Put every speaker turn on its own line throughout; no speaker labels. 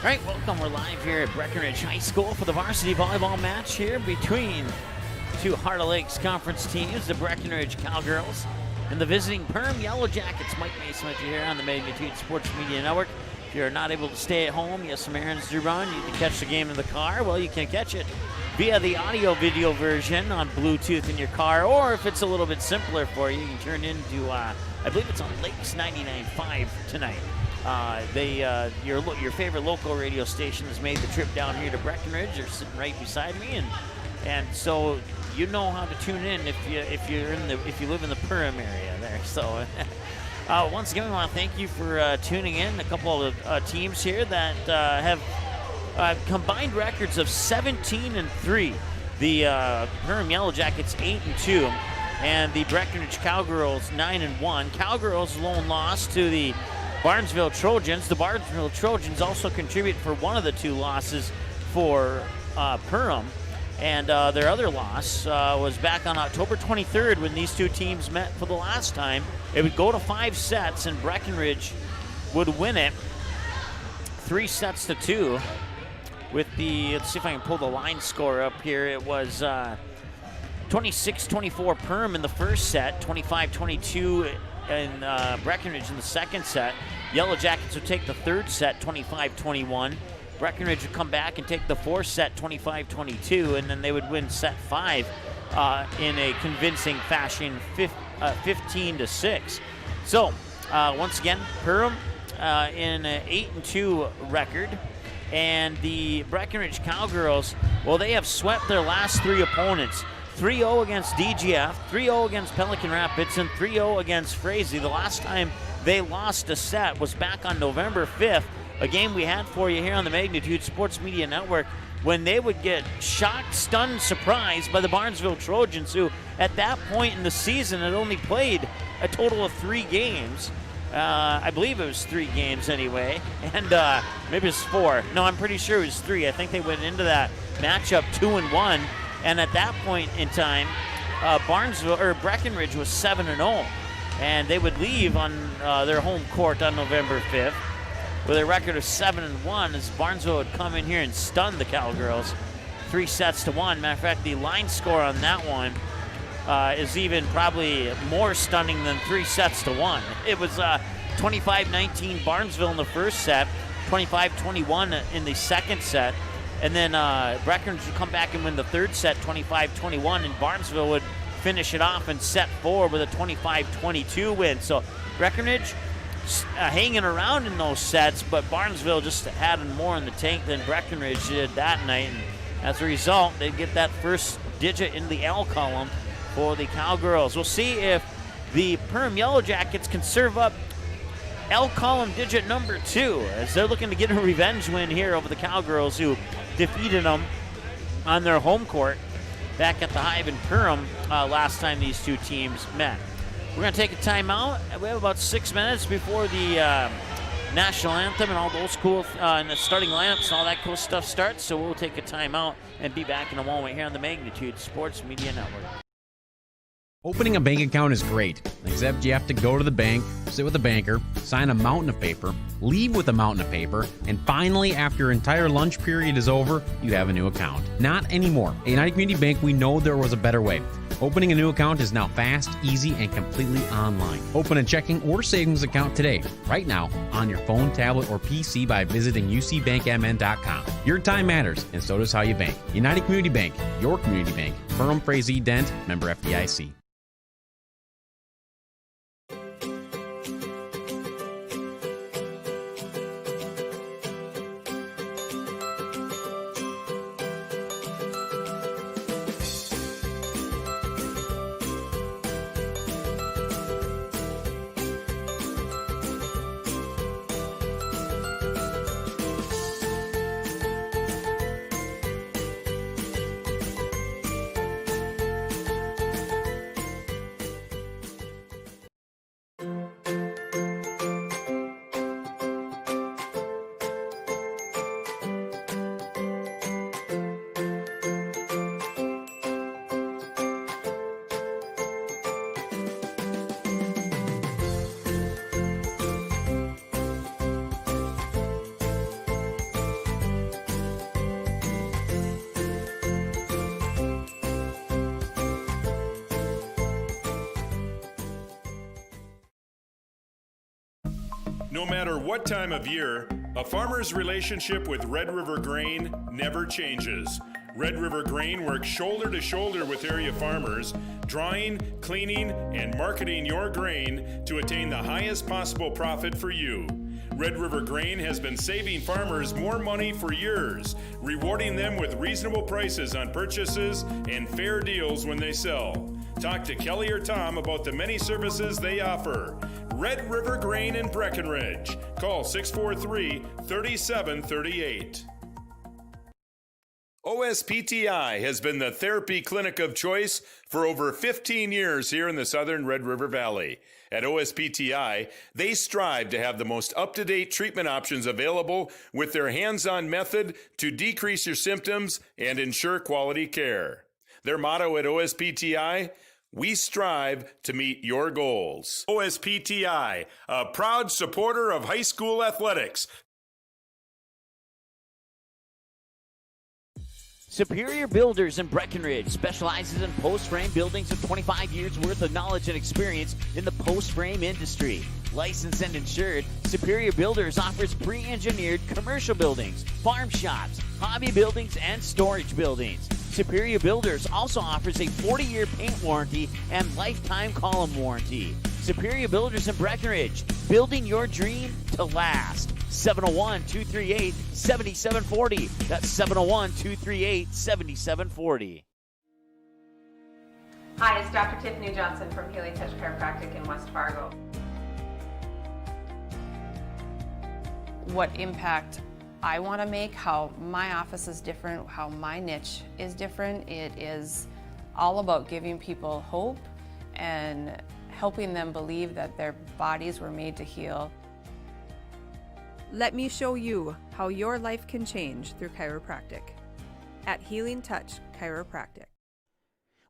All right, welcome. We're live here at Breckenridge High School for the varsity volleyball match here between two Heart of Lakes Conference teams, the Breckenridge Cowgirls and the visiting Perham Yellow Jackets. Mike Mason with you here on the Magnitude Sports Media Network. If you're not able to stay at home, you have some errands to run, you can catch the game in the car, well, you can catch it via the audio-video version on Bluetooth in your car, or if it's a little bit simpler for you, you can turn into, I believe it's on Lakes 99.5 tonight. Your favorite local radio station has made the trip down here to Breckenridge. They're sitting right beside me, and so you know how to tune in if you live in the Perham area there. So once again, we want to thank you for tuning in. A couple of teams here that have combined records of 17-3. The Perham Yellow Jackets 8-2, and the Breckenridge Cowgirls 9-1. Cowgirls' lone loss to the Barnesville Trojans. The Barnesville Trojans also contribute for one of the two losses for Perham. And their other loss was back on October 23rd when these two teams met for the last time. It would go to 5 sets, and Breckenridge would win it 3-2 with the, let's see if I can pull the line score up here. It was 26-24 Perham in the first set, 25-22 in Breckenridge in the second set. Yellow Jackets would take the third set, 25-21. Breckenridge would come back and take the fourth set, 25-22, and then they would win set 5 in a convincing fashion, 15-6. So, once again, Perham in an 8-2 record, and the Breckenridge Cowgirls, well, they have swept their last 3 opponents. 3-0 against DGF, 3-0 against Pelican Rapids, and 3-0 against Frazee. The last time they lost a set was back on November 5th, a game we had for you here on the Magnitude Sports Media Network, when they would get shocked, stunned, surprised by the Barnesville Trojans, who at that point in the season had only played a total of 3 games. I believe it was 3 games anyway, and maybe it's 4. No, I'm pretty sure it was 3. I think they went into that matchup 2-1. And at that point in time, Breckenridge was 7-0, and they would leave on their home court on November 5th with a record of 7-1, as Barnesville would come in here and stun the Cowgirls 3-1. Matter of fact, the line score on that one is even probably more stunning than 3-1. It was 25-19 Barnesville in the first set, 25-21 in the second set. And then Breckenridge would come back and win the third set, 25-21, and Barnesville would finish it off in set 4 with a 25-22 win. So Breckenridge hanging around in those sets, but Barnesville just had more in the tank than Breckenridge did that night. And as a result, they get that first digit in the L column for the Cowgirls. We'll see if the Perham Yellow Jackets can serve up L column digit number 2, as they're looking to get a revenge win here over the Cowgirls, who defeated them on their home court back at the Hive in Perham last time these two teams met. We're going to take a timeout. We have about 6 minutes before the national anthem and all those cool and the starting lineups and all that cool stuff starts, so we'll take a timeout and be back in a moment here on the Magnitude Sports Media Network.
Opening a bank account is great, except you have to go to the bank, sit with a banker, sign a mountain of paper, leave with a mountain of paper, and finally, after your entire lunch period is over, you have a new account. Not anymore. At United Community Bank, we know there was a better way. Opening a new account is now fast, easy, and completely online. Open a checking or savings account today, right now, on your phone, tablet, or PC by visiting ucbankmn.com. Your time matters, and so does how you bank. United Community Bank, your community bank. Perham, Frazee, Dent, member FDIC.
No matter what time of year, a farmer's relationship with Red River Grain never changes. Red River Grain works shoulder to shoulder with area farmers, drying, cleaning, and marketing your grain to attain the highest possible profit for you. Red River Grain has been saving farmers more money for years, rewarding them with reasonable prices on purchases and fair deals when they sell. Talk to Kelly or Tom about the many services they offer. Red River Grain in Breckenridge. Call 643-3738. OSPTI has been the therapy clinic of choice for over 15 years here in the southern Red River Valley. At OSPTI, they strive to have the most up-to-date treatment options available with their hands-on method to decrease your symptoms and ensure quality care. Their motto at OSPTI: we strive to meet your goals. OSPTI, a proud supporter of high school athletics.
Superior Builders in Breckenridge specializes in post-frame buildings with 25 years worth of knowledge and experience in the post-frame industry. Licensed and insured, Superior Builders offers pre-engineered commercial buildings, farm shops, hobby buildings, and storage buildings. Superior Builders also offers a 40-year paint warranty and lifetime column warranty. Superior Builders in Breckenridge, building your dream to last. 701-238-7740. That's 701-238-7740.
Hi, it's Dr. Tiffany Johnson from Healing Touch Chiropractic in West Fargo. What impact I want to make, how my office is different, how my niche is different. It is all about giving people hope and helping them believe that their bodies were made to heal.
Let me show you how your life can change through chiropractic at Healing Touch Chiropractic.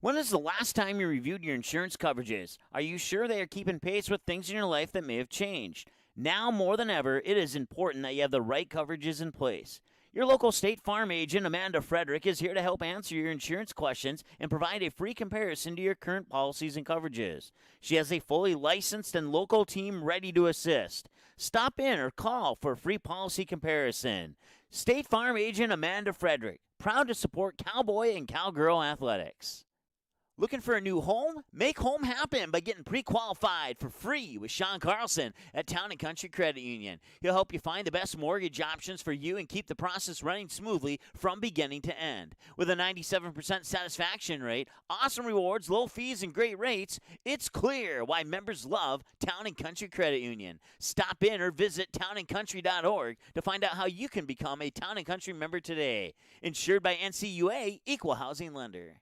When is the last time you reviewed your insurance coverages? Are you sure they are keeping pace with things in your life that may have changed? Now more than ever, it is important that you have the right coverages in place. Your local State Farm agent, Amanda Frederick, is here to help answer your insurance questions and provide a free comparison to your current policies and coverages. She has a fully licensed and local team ready to assist. Stop in or call for a free policy comparison. State Farm agent Amanda Frederick, proud to support Cowboy and Cowgirl athletics. Looking for a new home? Make home happen by getting pre-qualified for free with Sean Carlson at Town & Country Credit Union. He'll help you find the best mortgage options for you and keep the process running smoothly from beginning to end. With a 97% satisfaction rate, awesome rewards, low fees, and great rates, it's clear why members love Town & Country Credit Union. Stop in or visit townandcountry.org to find out how you can become a Town & Country member today. Insured by NCUA, Equal Housing Lender.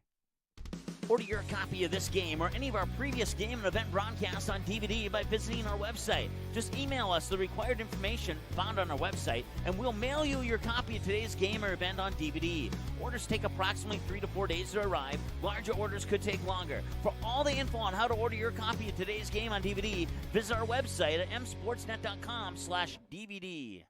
Order your copy of this game or any of our previous game and event broadcasts on DVD by visiting our website. Just email us the required information found on our website, and we'll mail you your copy of today's game or event on DVD. Orders take approximately 3 to 4 days to arrive. Larger orders could take longer. For all the info on how to order your copy of today's game on DVD, visit our website at msportsnet.com/DVD.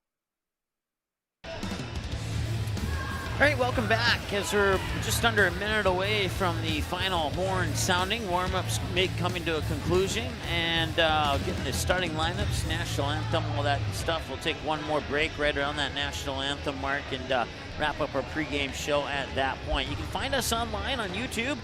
All right, welcome back as we're just under a minute away from the final horn sounding. Warm-ups coming to a conclusion and getting the starting lineups, national anthem, all that stuff. We'll take one more break right around that national anthem mark and wrap up our pregame show at that point. You can find us online on YouTube,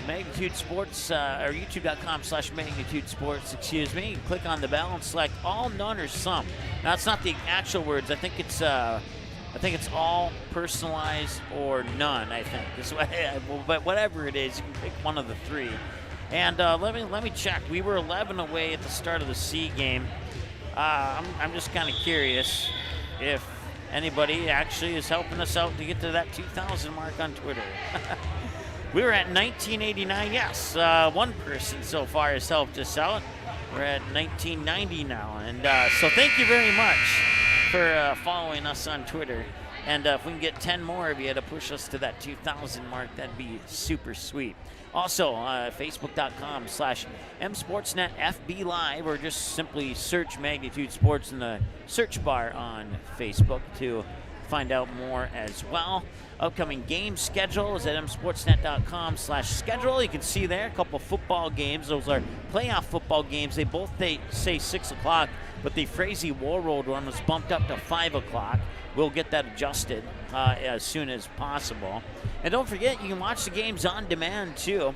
Magnitude Sports, or youtube.com/Magnitude Sports, excuse me. You can click on the bell and select all, none, or some. Now, that's not the actual words. I think it's all, personalized, or none, I think. But whatever it is, you can pick one of the three. And let me check. We were 11 away at the start of the C game. I'm just kind of curious if anybody actually is helping us out to get to that 2,000 mark on Twitter. We were at 1989. Yes, one person so far has helped us out. We're at 1990 now. And so thank you very much for following us on Twitter. And if we can get 10 more of you to push us to that 2,000 mark, that'd be super sweet. Also, facebook.com/msportsnetfb live, or just simply search Magnitude Sports in the search bar on Facebook to find out more as well. Upcoming game schedule is at msportsnet.com/schedule. You can see there a couple football games. Those are playoff football games. They both say 6 o'clock, but the Frazee Warroad one was bumped up to 5 o'clock. We'll get that adjusted as soon as possible. And don't forget, you can watch the games on demand too.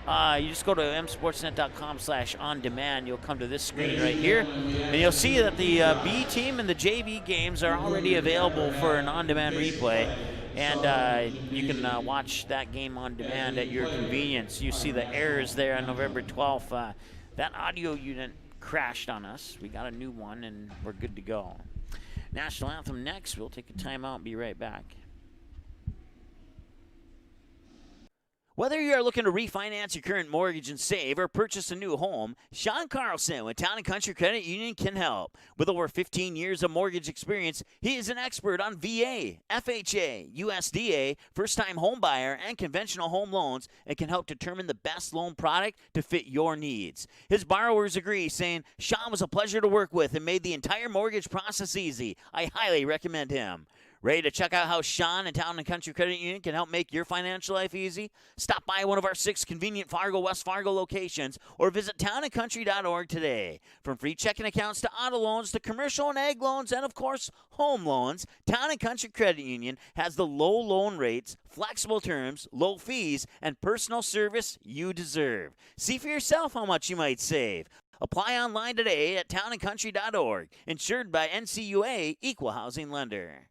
You just go to msportsnet.com/on-demand. You'll come to this screen right here, and you'll see that the B team and the JV games are already available for an on-demand replay. And you can watch that game on demand at your convenience. You see the errors there on November 12th. That audio unit crashed on us. We got a new one, and we're good to go. National Anthem next. We'll take a timeout and be right back. Whether you are looking to refinance your current mortgage and save or purchase a new home, Sean Carlson with Town & Country Credit Union can help. With over 15 years of mortgage experience, he is an expert on VA, FHA, USDA, first-time home buyer, and conventional home loans and can help determine the best loan product to fit your needs. His borrowers agree, saying, Sean was a pleasure to work with and made the entire mortgage process easy. I highly recommend him. Ready to check out how Sean and Town & Country Credit Union can help make your financial life easy? Stop by one of our 6 convenient Fargo, West Fargo locations or visit townandcountry.org today. From free checking accounts to auto loans to commercial and ag loans and, of course, home loans, Town & Country Credit Union has the low loan rates, flexible terms, low fees, and personal service you deserve. See for yourself how much you might save. Apply online today at townandcountry.org. Insured by NCUA Equal Housing Lender.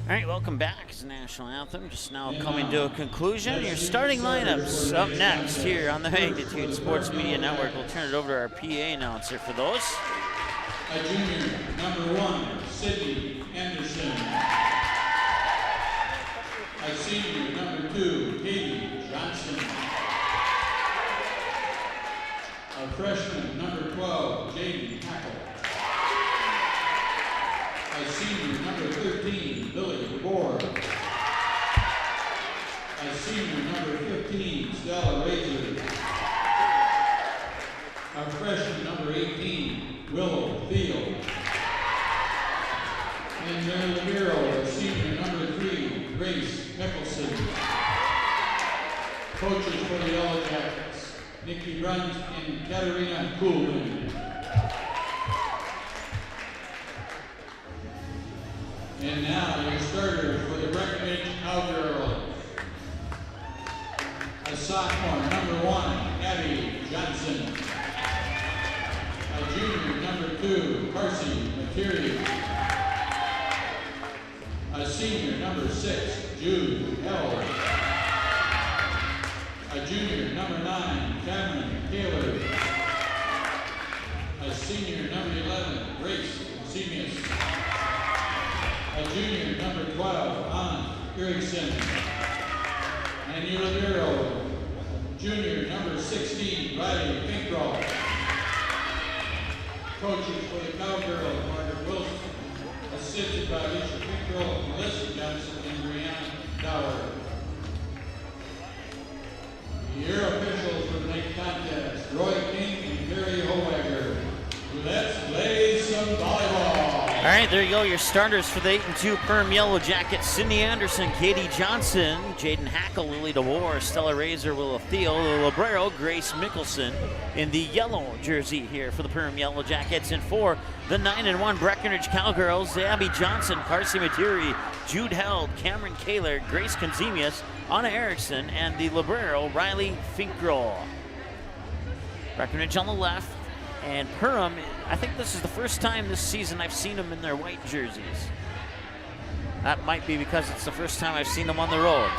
All right, welcome back. It's the National Anthem just now coming to a conclusion. Your starting lineups up next here on the Magnitude Sports Media Network. We'll turn it over to our PA announcer for those.
A junior, number 1, Sydney Anderson. A senior, number 2, Katie Johnson. A freshman, number 12, Jaden Hackle. A senior, number 13, Billy DeBoer. A senior, number 15, Stella Razor. A freshman, number 18, Willow Field. And their libero, a senior, number 3, Grace Mickelson. Coaches for the Yellow Jackets, Nikki Brunt and Katarina Kuhlman. And now your starter for the Breckenridge Cowgirls. A sophomore, number 1, Abby Johnson. A junior, number 2, Parsi Materi. A senior, number 6, Jude Hell. A junior, number 9, Cameron Taylor. A senior, number 11, Grace Semius. A junior, number 12, Anna Erickson. And your libero, junior, number 16, Riley Pinkroll. Coaches for the Cowgirls, Margaret Wilson, assisted by Lisa Pinkroll, Melissa Johnson, and Brianna Dower. Your officials for the next contest, Roy King and Gary Howager. Let's play some volleyball.
All right, there you go. Your starters for the 8-2 Perham Yellow Jackets: Sydney Anderson, Katie Johnson, Jaden Hackle, Lily DeWar, Stella Razor, Willow Thiel, the Librero, Grace Mickelson in the yellow jersey here for the Perham Yellow Jackets. And for the 9-1 Breckenridge Cowgirls, Abby Johnson, Parsi Materi, Jude Held, Cameron Kaler, Grace Konzemius, Anna Erickson, and the Librero, Riley Finkrol. Breckenridge on the left. And Perham, I think this is the first time this season I've seen them in their white jerseys. That might be because it's the first time I've seen them on the road.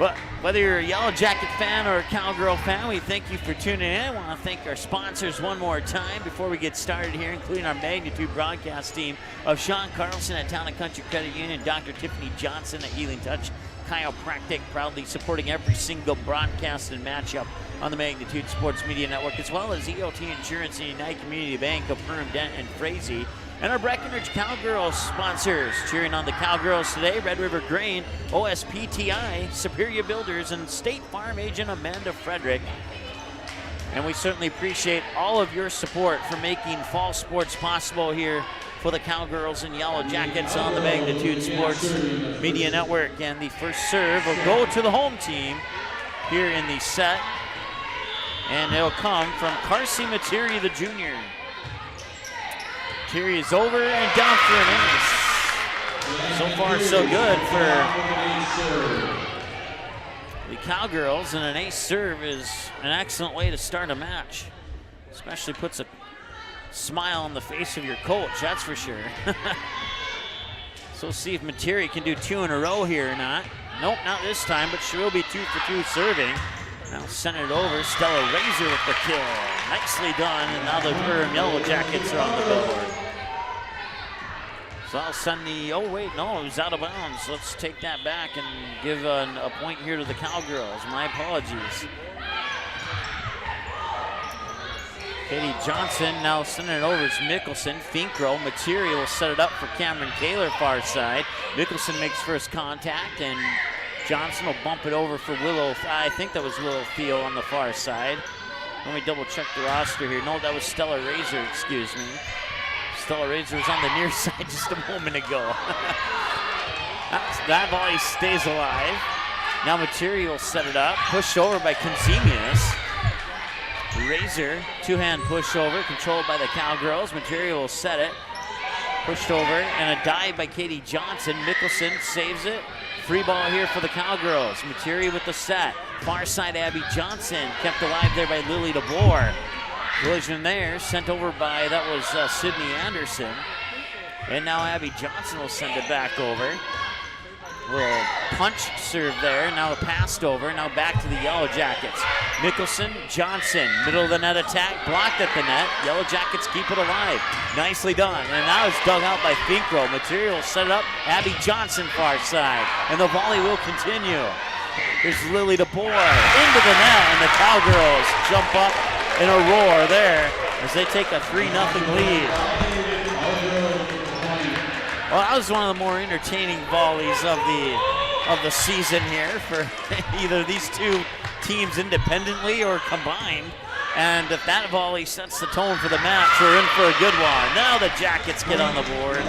But whether you're a Yellow Jacket fan or a Cowgirl fan, we thank you for tuning in. I want to thank our sponsors one more time before we get started here, including our Magnitude broadcast team of Sean Carlson at Town & Country Credit Union, Dr. Tiffany Johnson at Healing Touch Chiropractic, proudly supporting every single broadcast and matchup on the Magnitude Sports Media Network, as well as EOT Insurance and United Community Bank of Perham, Dent, and Frazee. And our Breckenridge Cowgirls sponsors. Cheering on the Cowgirls today, Red River Grain, OSPTI, Superior Builders, and State Farm agent Amanda Frederick. And we certainly appreciate all of your support for making fall sports possible here for the Cowgirls and Yellow Jackets on the Magnitude Sports Media Network. And the first serve will go to the home team here in the set. And it'll come from Carsey Materi, the junior. Materi is over and down for an ace. So far, so good for the Cowgirls, and an ace serve is an excellent way to start a match. Especially puts a smile on the face of your coach, that's for sure. So see if Materi can do 2 in a row here or not. Nope, not this time, but she will be 2 for 2 serving. Now send it over, Stella Razor with the kill. Nicely done, and now the Perham Yellow Jackets are on the board. So I'll send the, oh wait, no, it was out of bounds. Let's take that back and give a point here to the Cowgirls. My apologies. Katie Johnson now sending it over is Mickelson. Finkro, Materi will set it up for Cameron Kaler far side. Mickelson makes first contact, and Johnson will bump it over for Willow. I think that was Willow Thiel on the far side. Let me double check the roster here. No, that was Stella Razor, excuse me. Stella Razor was on the near side just a moment ago. That volley stays alive. Now Materi will set it up. Pushed over by Conzemius. Razor, 2-hand push over, controlled by the Cowgirls. Materi will set it. Pushed over, and a dive by Katie Johnson. Mickelson saves it. Free ball here for the Cowgirls. Materi with the set. Far side, Abby Johnson. Kept alive there by Lily DeBoer. Collision there, sent over by, that was Sydney Anderson. And now Abby Johnson will send it back over. Little punch serve there, now passed over, now back to the Yellow Jackets. Mickelson, Johnson, middle of the net attack, blocked at the net. Yellow Jackets keep it alive. Nicely done, and now it's dug out by Finkro. Materi will set it up, Abby Johnson far side, and the volley will continue. Here's Lily DeBoer into the net, and the Cowgirls jump up in a roar there as they take a 3-0 lead. Well, that was one of the more entertaining volleys of the season here for either these two teams independently or combined. And if that volley sets the tone for the match, we're in for a good one. Now the Jackets get on the board.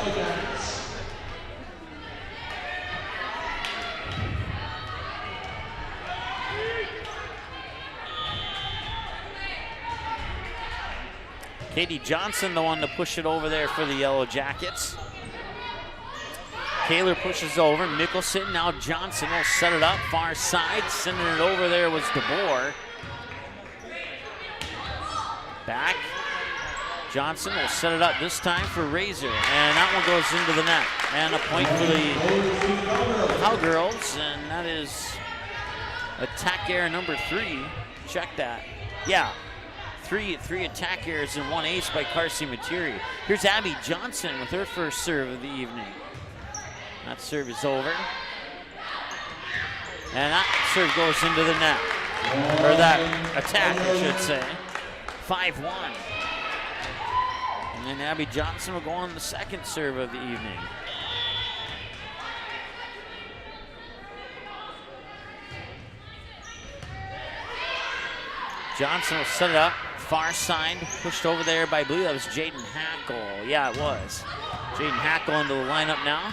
Katie Johnson, the one to push it over there for the Yellow Jackets. Kaler pushes over. Mickelson, now Johnson will set it up. Far side, sending it over there was DeBoer. Back. Johnson will set it up this time for Razor. And that one goes into the net. And a point for the Cowgirls. And that is attack error number 3. Check that. Yeah. Three attack errors and 1 ace by Carsey Materi. Here's Abby Johnson with her first serve of the evening. That serve is over. And that serve goes into the net. Or that attack, I should say. 5-1. And then Abby Johnson will go on the second serve of the evening. Johnson will set it up. Far side, pushed over there by, I believe that was Jaden Hackle. Yeah, it was. Jaden Hackle into the lineup now.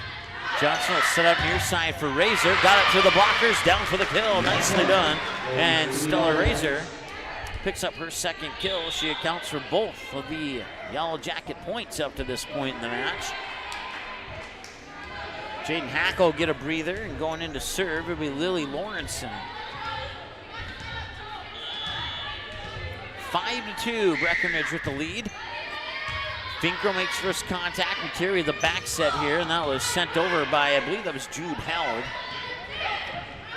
Johnson will set up near side for Razor. Got it to the blockers, down for the kill. Nicely done. And Stella Razor picks up her second kill. She accounts for both of the Yellow Jacket points up to this point in the match. Jaden Hackle get a breather, and going into serve, it'll be Lily Lawrenson. 5-2, Breckenridge with the lead. Finkro makes first contact. Materi the back set here, and that was sent over by, I believe that was Jude Howard.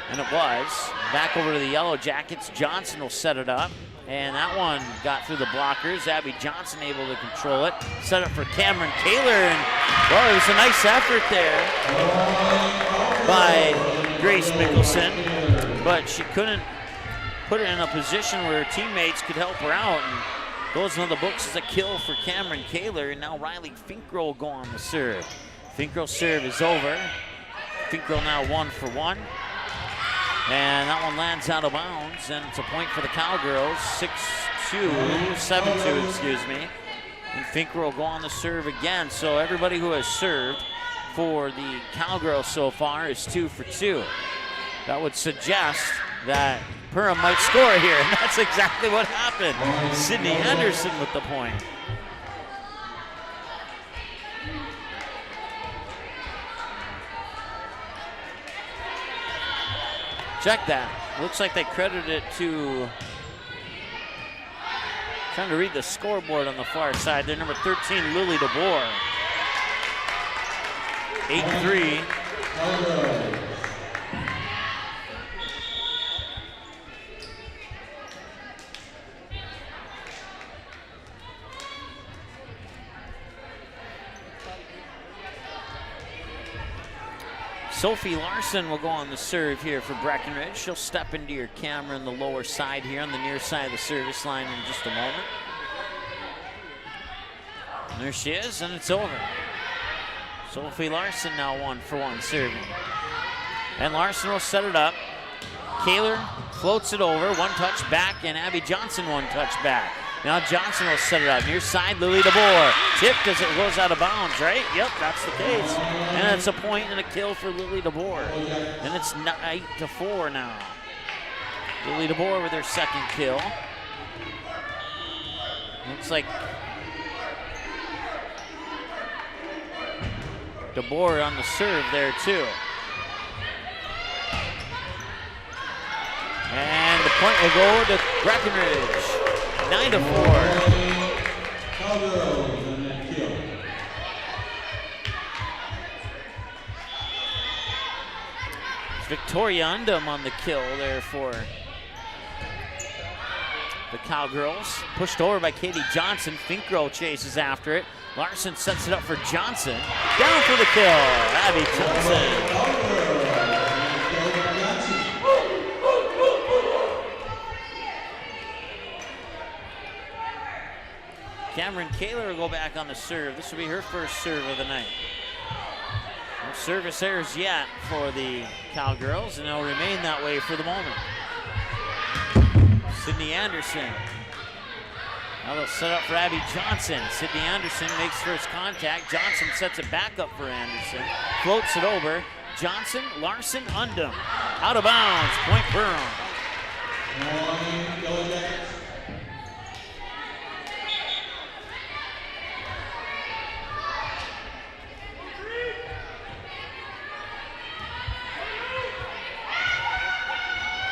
And it was. Back over to the Yellow Jackets. Johnson will set it up. And that one got through the blockers. Abby Johnson able to control it. Set up for Cameron Kaler, and well, it was a nice effort there by Grace Mickelson, but she couldn't put it in a position where her teammates could help her out, and goes into the books as a kill for Cameron Kaler, and now Riley Finkrow will go on the serve. Finkrow's serve is over. Finkrow now 1 for 1. And that one lands out of bounds, and it's a point for the Cowgirls. 7-2, excuse me. And Finkrow will go on the serve again. So everybody who has served for the Cowgirls so far is 2 for 2. That would suggest that Perham might score here, and that's exactly what happened. Sydney Anderson with the point. Check that. Looks like they credited it to, trying to read the scoreboard on the far side. They're number 13, Lily DeBoer. 8-3. Sophie Larson will go on the serve here for Breckenridge. She'll step into your camera in the lower side here on the near side of the service line in just a moment. And there she is, and it's over. Sophie Larson now 1 for 1 serving. And Larson will set it up. Kaler floats it over, 1 touch back, and Abby Johnson 1 touch back. Now Johnson will set it up. Near side, Lily DeBoer. Tipped as it goes out of bounds, right? Yep, that's the case. And it's a point and a kill for Lily DeBoer. And it's 8-4 now. Lily DeBoer with her second kill. Looks like DeBoer on the serve there too. And the point will go to Breckenridge. 9-4. It's Victoria Undum on the kill there for the Cowgirls. Pushed over by Katie Johnson. Finkrow chases after it. Larson sets it up for Johnson. Down for the kill. Abby Johnson. Cameron Kaler will go back on the serve. This will be her first serve of the night. No service errors yet for the Cowgirls, and it'll remain that way for the moment. Sydney Anderson. Now they'll set up for Abby Johnson. Sydney Anderson makes first contact. Johnson sets it back up for Anderson. Floats it over. Johnson, Larson, Undum. Out of bounds. Point Perham.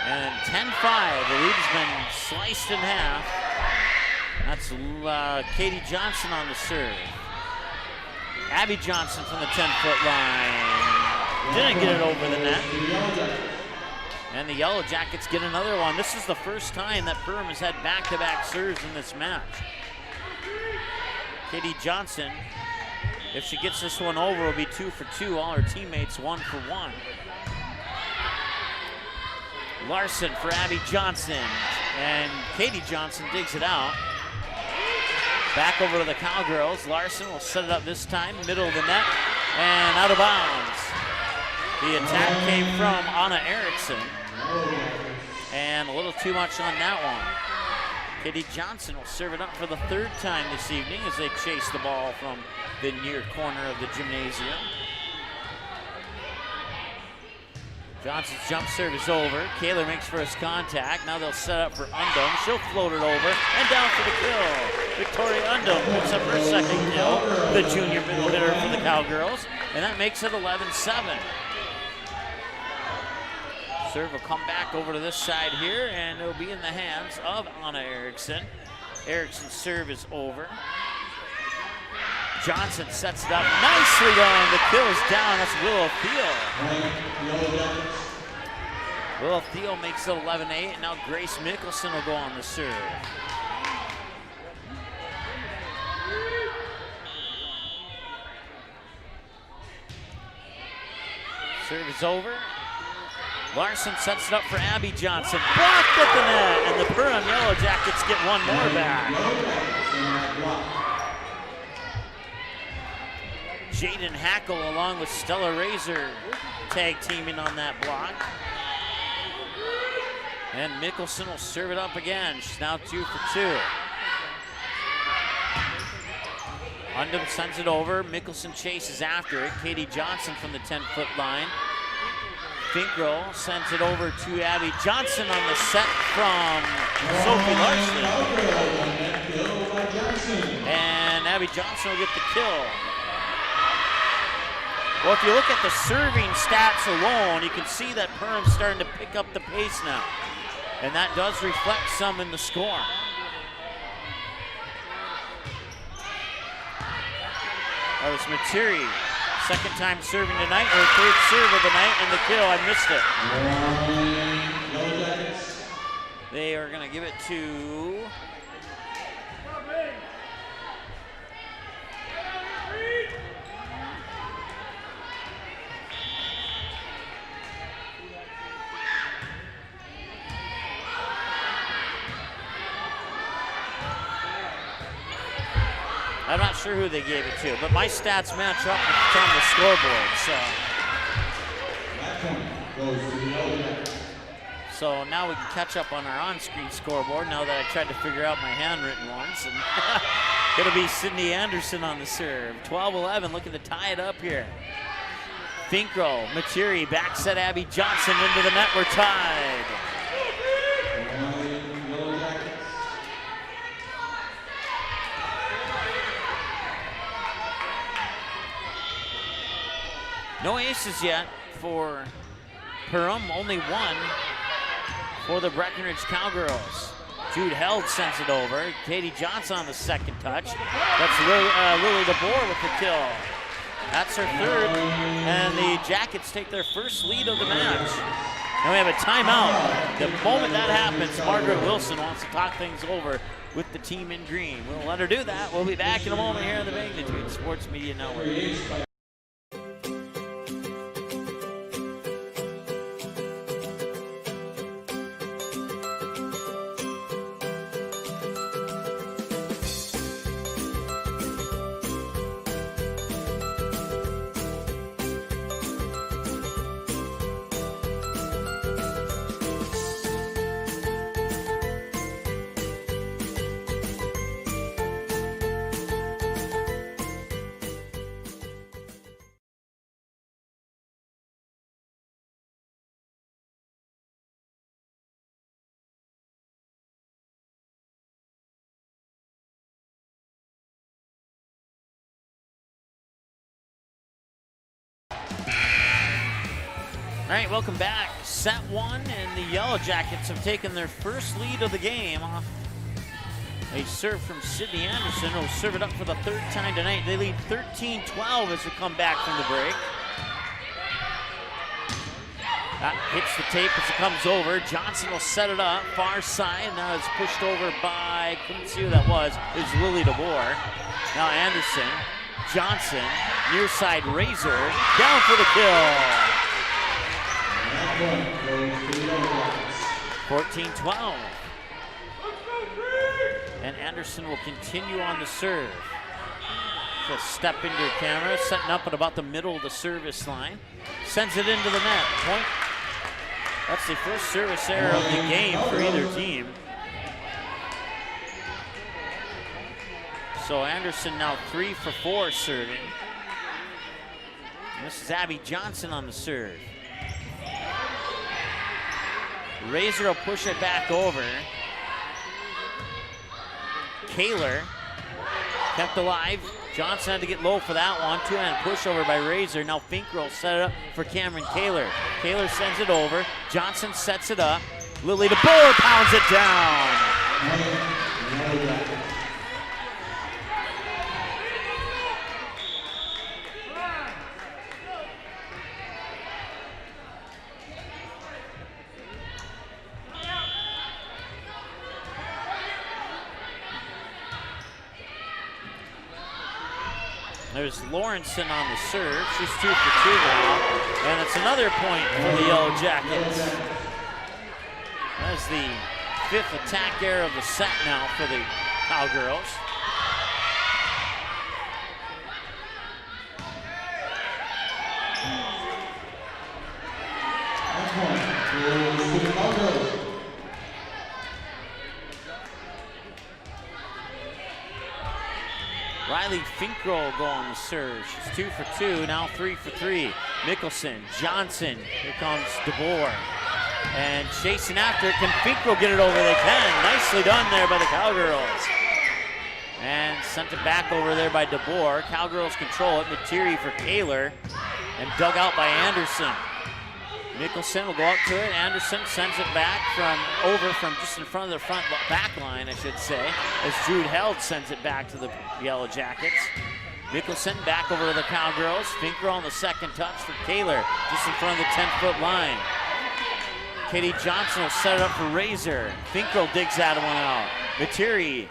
And 10-5, the lead has been sliced in half. That's Katie Johnson on the serve. Abby Johnson from the 10-foot line. Didn't get it over the net. And the Yellow Jackets get another one. This is the first time that Perham has had back-to-back serves in this match. Katie Johnson, if she gets this one over, will be 2 for 2. All her teammates 1 for 1. Larson for Abby Johnson, and Katie Johnson digs it out. Back over to the Cowgirls. Larson will set it up this time, middle of the net, and out of bounds. The attack came from Anna Erickson, and a little too much on that one. Katie Johnson will serve it up for the 3rd time this evening as they chase the ball from the near corner of the gymnasium. Johnson's jump serve is over. Kaler makes first contact. Now they'll set up for Undum. She'll float it over and down for the kill. Victoria Undum picks up her second kill, the junior middle hitter for the Cowgirls, and that makes it 11-7. Serve will come back over to this side here, and it'll be in the hands of Anna Erickson. Erickson's serve is over. Johnson sets it up nicely down. The kill is down. That's Willow Thiel. Willow Thiel makes it 11-8, and now Grace Mickelson will go on the serve. Serve is over. Larson sets it up for Abby Johnson. Blocked at the net, and the Perham Yellow Jackets get one more back. Jaden Hackle along with Stella Razor tag teaming on that block. And Mickelson will serve it up again. She's now 2 for 2. Undum sends it over. Mickelson chases after it. Katie Johnson from the 10-foot line. Finkrell sends it over to Abby Johnson on the set from Sophie Larson. And Abby Johnson will get the kill. Well, if you look at the serving stats alone, you can see that Perham's starting to pick up the pace now. And that does reflect some in the score. That was Materi. Second time serving tonight, or third serve of the night, and the kill, I missed it. They are gonna give it to I'm not sure who they gave it to, but my stats match up on the scoreboard, so now we can catch up on our on-screen scoreboard now that I tried to figure out my handwritten ones. And gonna be Sydney Anderson on the serve. 12-11, looking to tie it up here. Finkrell, Materi, back set Abby Johnson into the net, we're tied. No aces yet for Perham, only one for the Breckenridge Cowgirls. Jude Held sends it over. Katie Johnson on the second touch. That's Lily DeBoer with the kill. That's her third, and the Jackets take their first lead of the match. And we have a timeout. The moment that happens, Margaret Wilson wants to talk things over with the team in green. We'll let her do that. We'll be back in a moment here on the Magnitude Sports Media Network. All right, welcome back. Set one, and the Yellow Jackets have taken their first lead of the game. A serve from Sydney Anderson will serve it up for the third time tonight. They lead 13-12 as we come back from the break. That hits the tape as it comes over. Johnson will set it up, far side. Now it's pushed over by, couldn't see who that was. It's Lily DeBoer. Now Anderson, Johnson, near side Razor, down for the kill. 14-12. And Anderson will continue on the serve. Just step into your camera, setting up at about the middle of the service line. Sends it into the net. Point. That's the first service error of the game for either team. So Anderson now 3 for 4 serving. And this is Abby Johnson on the serve. Razor will push it back over. Kaler kept alive. Johnson had to get low for that one. Two-hand pushover by Razor. Now Finkrell set it up for Cameron Kaler. Kaler sends it over. Johnson sets it up. Lily DeBoer pounds it down. There's Lawrenson on the serve. She's 2 for 2 now. And it's another point for the Yellow Jackets. That's the 5th attack error of the set now for the Cowgirls. Riley Finkrell will go on the serve. She's 2 for 2, now 3 for 3. Mickelson, Johnson, here comes DeBoer. And chasing after it, can Finkrell get it over? They can. Nicely done there by the Cowgirls. And sent it back over there by DeBoer. Cowgirls control it. Materi for Kaler. And dug out by Anderson. Mickelson will go up to it. Anderson sends it back from just in front of the back line, I should say, as Jude Held sends it back to the Yellow Jackets. Mickelson back over to the Cowgirls. Finkrell on the second touch for Kaler, just in front of the 10-foot line. Katie Johnson will set it up for Razor. Finkrell digs that one out. Materi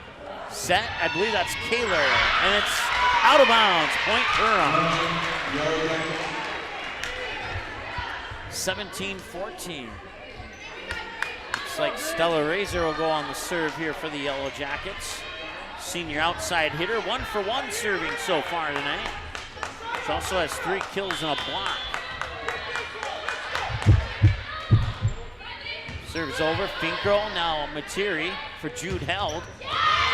set, I believe that's Kaler, and it's out of bounds. Point Perham. 17-14. Looks like Stella Razor will go on the serve here for the Yellow Jackets. Senior outside hitter, 1 for 1 serving so far tonight. She also has 3 kills and a block. Serves over, Finkrell, now Materi for Jude Held.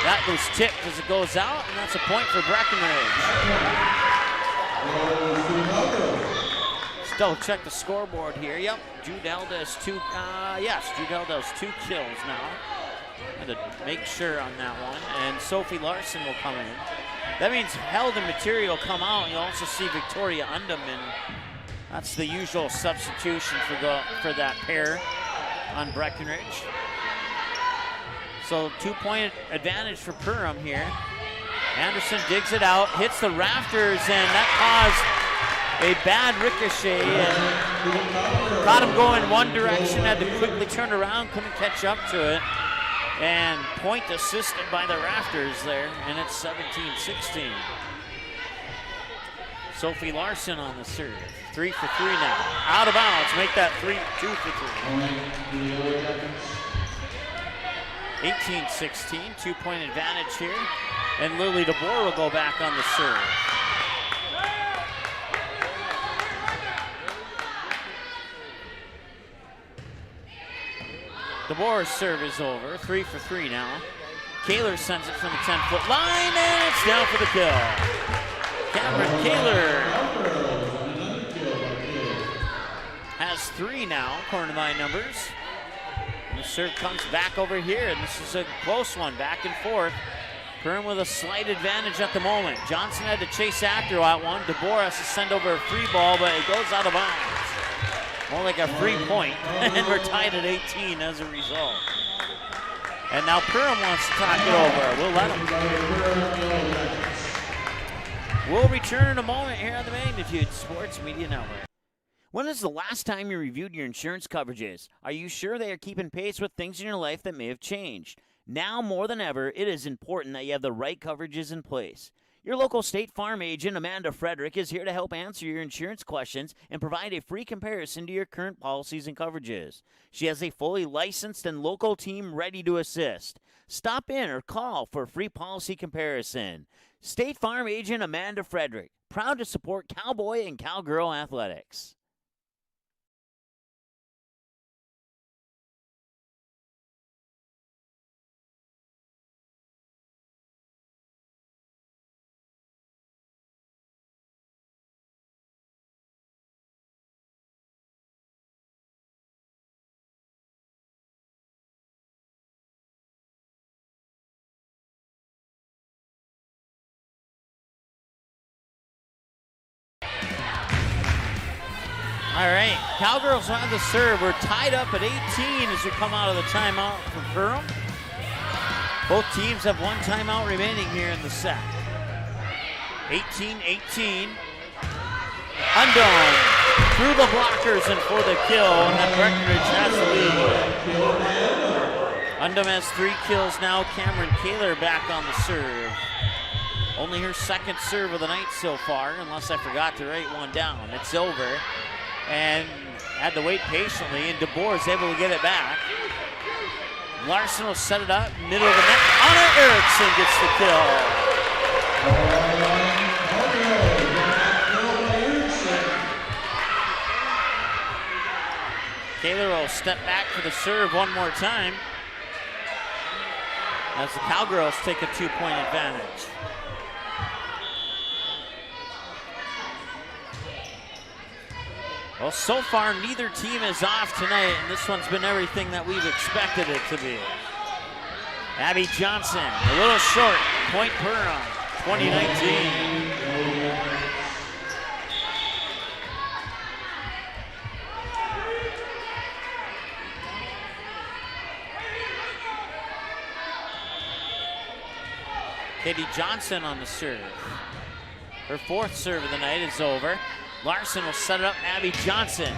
That was tipped as it goes out, and that's a point for Breckenridge. Double check the scoreboard here. Yep, Jude Held has 2. Yes, Jude Held has 2 kills now. Had to make sure on that one. And Sophie Larson will come in. That means Held and Materi will come out. You'll also see Victoria Undam, and that's the usual substitution for that pair on Breckenridge. So 2-point advantage for Perham here. Anderson digs it out, hits the rafters, and that caused a bad ricochet, and caught him going one direction, had to quickly turn around, couldn't catch up to it. And point assisted by the rafters there, and it's 17-16. Sophie Larson on the serve. 3 for 3 now. Out of bounds, make that 2 for 3. 18-16, 2-point advantage here. And Lily DeBoer will go back on the serve. DeBoer's serve is over, 3 for 3 now. Kaler sends it from the 10-foot line, and it's down for the kill. Cameron Kaler has 3 now, according to my numbers. And the serve comes back over here, and this is a close one, back and forth. Perham with a slight advantage at the moment. Johnson had to chase after that one. DeBoer has to send over a free ball, but it goes out of bounds. More like a free point, and we're tied at 18 as a result. And now Perham wants to talk it over. We'll let him. We'll return in a moment here on the Magnitude Sports Media Network. When is the last time you reviewed your insurance coverages? Are you sure they are keeping pace with things in your life that may have changed? Now more than ever, it is important that you have the right coverages in place. Your local State Farm agent, Amanda Frederick, is here to help answer your insurance questions and provide a free comparison to your current policies and coverages. She has a fully licensed and local team ready to assist. Stop in or call for a free policy comparison. State Farm agent Amanda Frederick, proud to support Cowboy and Cowgirl athletics. All right, Cowgirls have the serve. We're tied up at 18 as we come out of the timeout from Perham. Both teams have one timeout remaining here in the set. 18-18. Undone through the blockers and for the kill, and then Breckenridge has the lead. Undone has 3 kills now. Cameron Kaler back on the serve. Only her second serve of the night so far, unless I forgot to write one down. It's over, and had to wait patiently, and DeBoer is able to get it back. Larson will set it up, middle of the net. Anna Erickson gets the kill. Kaler will step back for the serve one more time as the Cowgirls take a 2-point advantage. Well, so far, neither team is off tonight, and this one's been everything that we've expected it to be. Abby Johnson, a little short, point Perham, 2019. Katie Johnson on the serve. Her fourth serve of the night is over. Larson will set it up, Abby Johnson.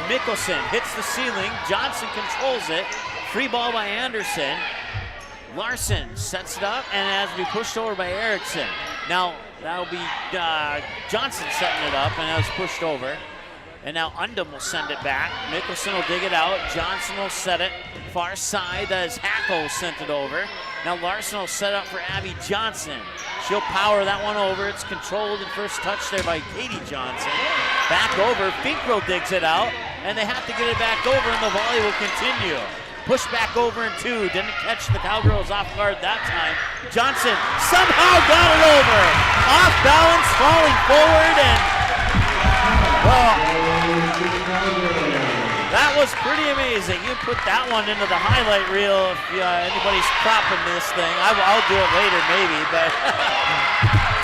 Mickelson hits the ceiling, Johnson controls it. Free ball by Anderson. Larson sets it up and has to be pushed over by Erickson. Now, that'll be Johnson setting it up and that was pushed over. And now Undum will send it back. Mickelson will dig it out. Johnson will set it. Far side, that is Hackle sent it over. Now Larson will set up for Abby Johnson. She'll power that one over. It's controlled and first touch there by Katie Johnson. Back over, Finkel digs it out, and they have to get it back over, and the volley will continue. Push back over in two, didn't catch the Cowgirls off guard that time. Johnson somehow got it over. Off balance, falling forward, and that was pretty amazing. You put that one into the highlight reel if anybody's cropping this thing. I'll do it later maybe, but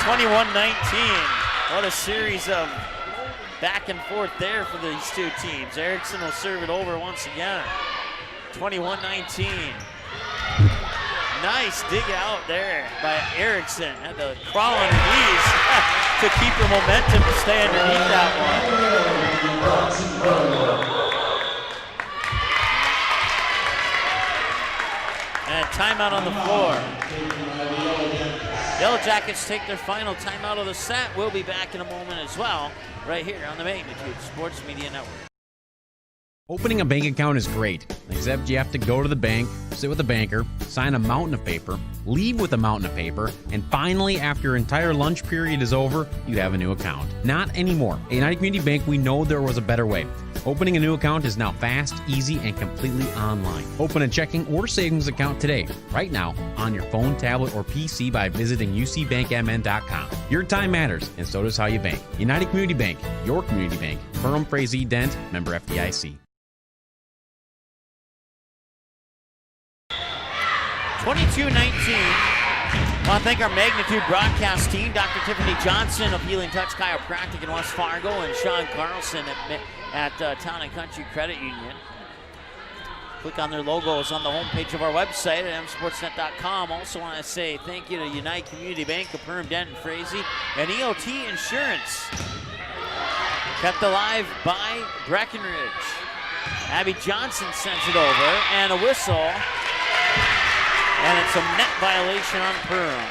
21-19. What a series of back and forth there for these two teams. Erickson will serve it over once again. 21-19. Nice dig out there by Erickson. Had to crawl on her knees to keep her momentum to stay underneath that one. And timeout on the floor. Yellow Jackets take their final timeout of the set. We'll be back in a moment as well, right here on the Magnitude Sports Media Network.
Opening a bank account is great, except you have to go to the bank, sit with a banker, sign a mountain of paper, leave with a mountain of paper, and finally, after your entire lunch period is over, you have a new account. Not anymore. At United Community Bank, we know there was a better way. Opening a new account is now fast, easy, and completely online. Open a checking or savings account today, right now, on your phone, tablet, or PC by visiting ucbankmn.com. Your time matters, and so does how you bank. United Community Bank, your community bank. Perham, Frazee, Dent, member FDIC.
22-19. I want to thank our Magnitude broadcast team, Dr. Tiffany Johnson of Healing Touch Chiropractic in West Fargo and Sean Carlson at Town and Country Credit Union. Click on their logos on the homepage of our website at msportsnet.com. Also want to say thank you to United Community Bank of Perham, Dent, and Frazee, and EOT Insurance. Kept alive by Breckenridge. Abby Johnson sends it over, and a whistle. And it's a net violation on Perham.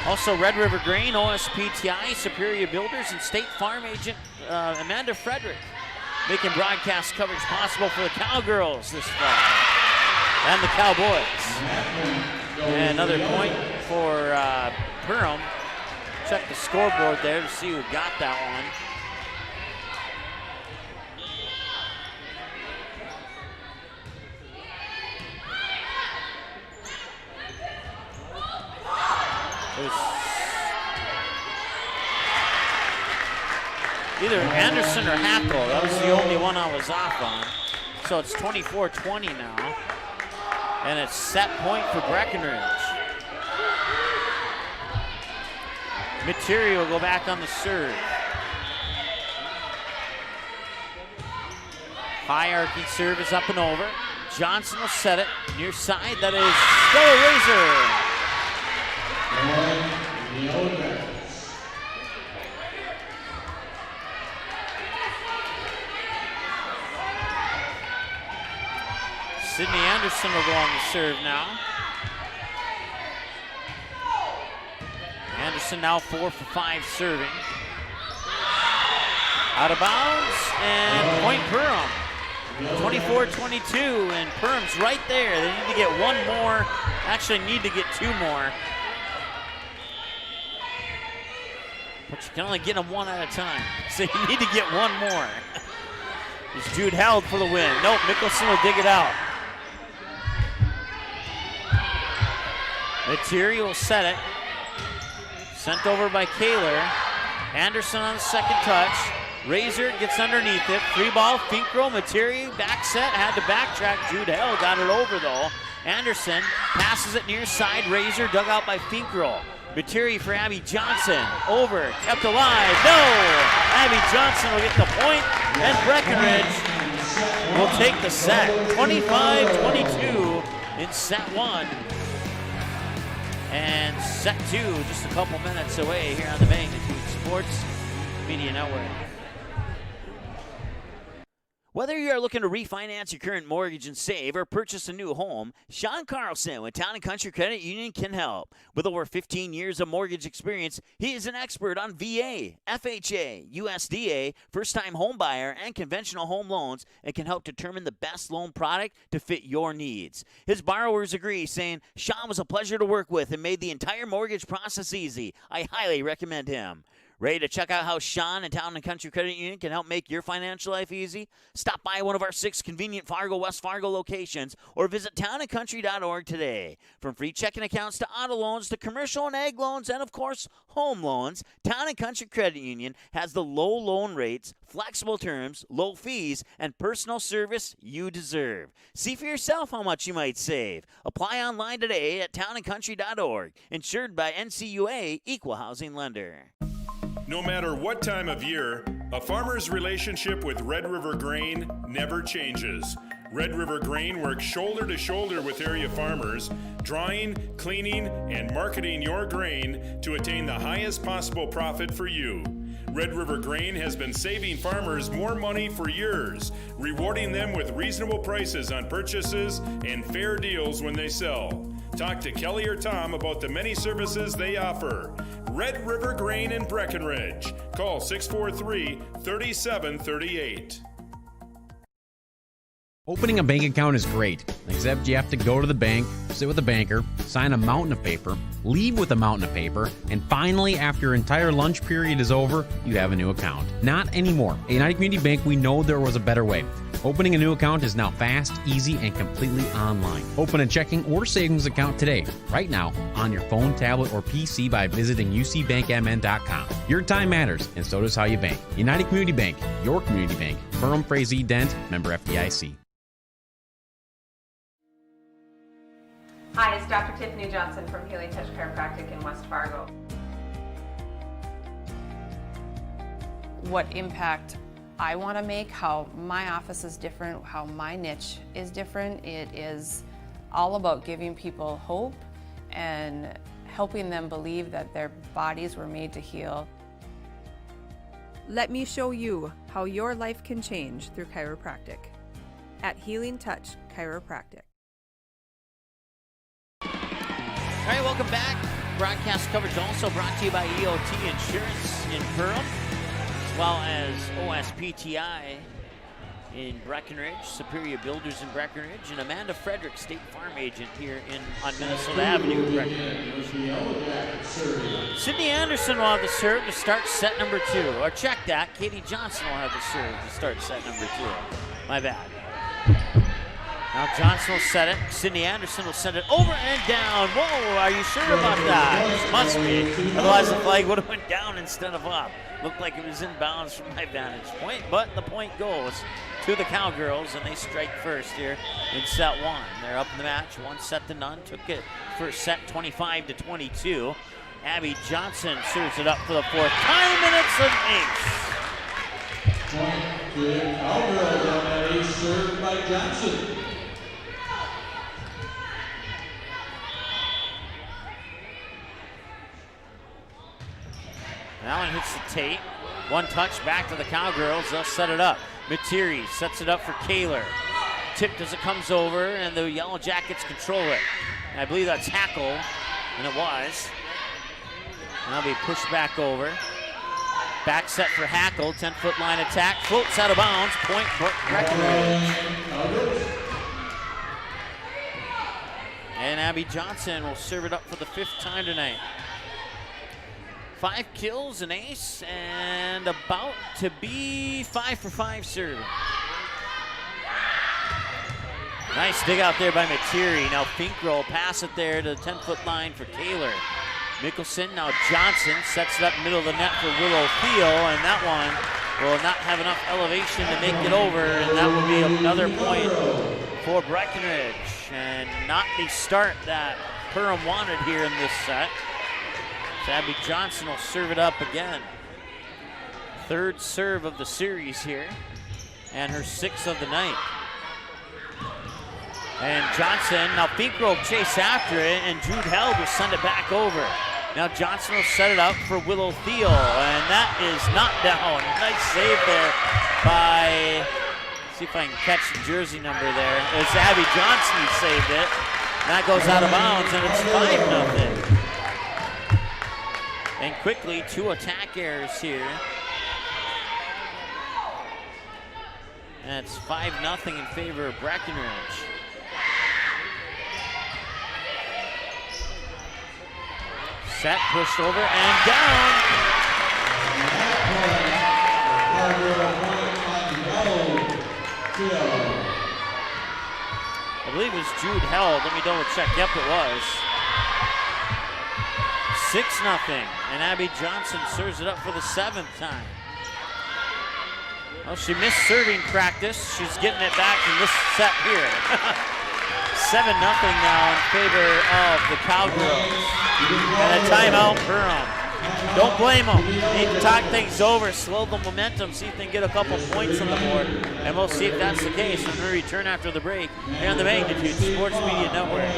Also, Red River Grain, OSPTI, Superior Builders, and State Farm agent Amanda Frederick making broadcast coverage possible for the Cowgirls this fall and the Cowboys. And another point for Perham. Check the scoreboard there to see who got that one. It was either Anderson or Hackle. That was the only one I was off on. So it's 24-20 now. And it's set point for Breckenridge. Material will go back on the serve. High arcing serve is up and over. Johnson will set it near side. That is still a razor. Sydney Anderson will go on the serve now. Anderson now 4 for 5 serving. Out of bounds, and point Perham. 24-22, and Perham's right there. They need to get one more. Actually need to get 2 more. But you can only get them one at a time. So you need to get one more. Is Jude held for the win? Nope, Mickelson will dig it out. Materi will set it. Sent over by Kaler. Anderson on the second touch. Razor gets underneath it. Free ball, Finkrell, Materi, back set, had to backtrack. Jude Hell got it over though. Anderson passes it near side. Razor dug out by Finkrell. Materi for Abby Johnson. Over, kept alive. No! Abby Johnson will get the point, and Breckenridge will take the set. 25-22 in set 1. And set 2 just a couple minutes away here on the Magnitude Sports Media Network. Whether you are looking to refinance your current mortgage and save or purchase a new home, Sean Carlson with Town & Country Credit Union can help. With over 15 years of mortgage experience, he is an expert on VA, FHA, USDA, first-time home buyer, and conventional home loans and can help determine the best loan product to fit your needs. His borrowers agree, saying, Sean was a pleasure to work with and made the entire mortgage process easy. I highly recommend him. Ready to check out how Sean and Town & Country Credit Union can help make your financial life easy? Stop by one of our 6 convenient Fargo, West Fargo locations or visit townandcountry.org today. From free checking accounts to auto loans to commercial and ag loans and, of course, home loans, Town & Country Credit Union has the low loan rates, flexible terms, low fees, and personal service you deserve. See for yourself how much you might save. Apply online today at townandcountry.org. Insured by NCUA Equal Housing Lender.
No matter what time of year, a farmer's relationship with Red River Grain never changes. Red River Grain works shoulder to shoulder with area farmers, drying, cleaning, and marketing your grain to attain the highest possible profit for you. Red River Grain has been saving farmers more money for years, rewarding them with reasonable prices on purchases and fair deals when they sell. Talk to Kelly or Tom about the many services they offer. Red River Grain in Breckenridge. Call 643-3738.
Opening a bank account is great, except you have to go to the bank, sit with a banker, sign a mountain of paper, leave with a mountain of paper, and finally, after your entire lunch period is over, you have a new account. Not anymore. At United Community Bank, we know there was a better way. Opening a new account is now fast, easy, and completely online. Open a checking or savings account today, right now, on your phone, tablet, or PC by visiting ucbankmn.com. Your time matters, and so does how you bank. United Community Bank, your community bank. Perham, Frazee, Dent, member FDIC.
Hi, it's Dr. Tiffany Johnson from Healing Touch Chiropractic in West Fargo.
What impact I want to make, how my office is different, how my niche is different. It is all about giving people hope and helping them believe that their bodies were made to heal.
Let me show you how your life can change through chiropractic at Healing Touch Chiropractic.
All right, welcome back. Broadcast coverage also brought to you by EOT Insurance in Perham, as well as OSPTI in Breckenridge, Superior Builders in Breckenridge, and Amanda Frederick, State Farm Agent here on Minnesota Avenue in Breckenridge. Sydney Anderson will have the serve to start set number 2. Or check that, Katie Johnson will have the serve to start set number 2. My bad. Now Johnson will set it. Sydney Anderson will send it over and down. Whoa, are you sure about that? Must be. Otherwise the flag would have went down instead of up. Looked like it was in bounds from my vantage point, but the point goes to the Cowgirls, and they strike first here in set 1. They're up in the match, 1-0. Took it first set 25-22. Abby Johnson serves it up for the 4th time, and it's an ace.
Point to the Cowgirls on that ace served by Johnson.
That one hits the tape. One touch back to the Cowgirls. They'll set it up. Materi sets it up for Kaler. tipped as it comes over, and the Yellow Jackets control it. And I believe that's Hackle, and it was. And that'll be pushed back over. Back set for Hackle, 10-foot line attack, floats out of bounds, point Breckenridge. And Abby Johnson will serve it up for the 5th time tonight. 5 kills, an ace, and about to be 5 for 5 serving. Nice dig out there by Materi. Now Finkrell pass it there to the 10-foot line for Kaler. Mickelson, now Johnson sets it up middle of the net for Willow Theo, and that one will not have enough elevation to make it over, and that will be another point for Breckenridge. And not the start that Perham wanted here in this set. So Abby Johnson will serve it up again. 3rd serve of the series here, and her 6th of the night. And Johnson, now Finkrell will chase after it, and Jude Held will send it back over. Now Johnson will set it up for Willow Theo, and that is not down. Nice save there by, see if I can catch the jersey number there. It's Abby Johnson who saved it. That goes out of bounds, and it's 5-0. And quickly, 2 attack errors here. And it's 5-0 in favor of Breckenridge. Set, pushed over, and down. I believe it was Jude Held. Let me double check. Yep, it was. 6-0. And Abby Johnson serves it up for the 7th time. Well, she missed serving practice. She's getting it back in this set here. 7-0 now in favor of the Cowgirls. And a timeout, Perham. Don't blame them. Need to talk things over, slow the momentum, see if they can get a couple points on the board. And we'll see if that's the case when we return after the break here on the Magnitude Sports Media Network.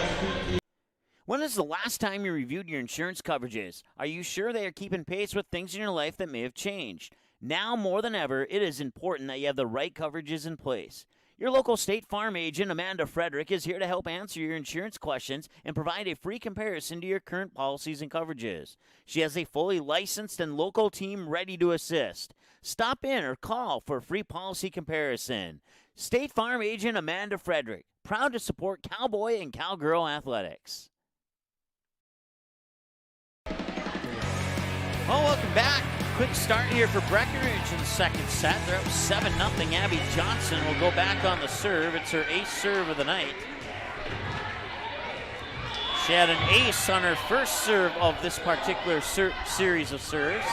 When is the last time you reviewed your insurance coverages? Are you sure they are keeping pace with things in your life that may have changed? Now more than ever, it is important that you have the right coverages in place. Your local State Farm agent, Amanda Frederick, is here to help answer your insurance questions and provide a free comparison to your current policies and coverages. She has a fully licensed and local team ready to assist. Stop in or call for a free policy comparison. State Farm agent Amanda Frederick, proud to support Cowboy and Cowgirl athletics. Well, welcome back. Quick start here for Breckenridge in the 2nd set. They're up 7-0. Abby Johnson will go back on the serve. It's her 8th serve of the night. She had an ace on her 1st serve of this particular series of serves.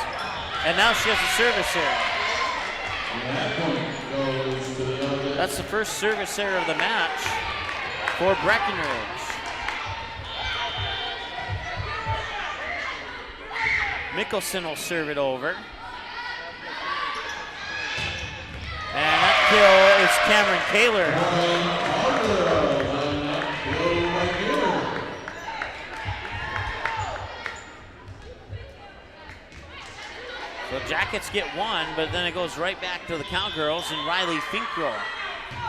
And now she has a service error. That's the 1st service error of the match for Breckenridge. Mickelson will serve it over. And that kill is Cameron Kaler. So Jackets get 1, but then it goes right back to the Cowgirls and Riley Finkrell.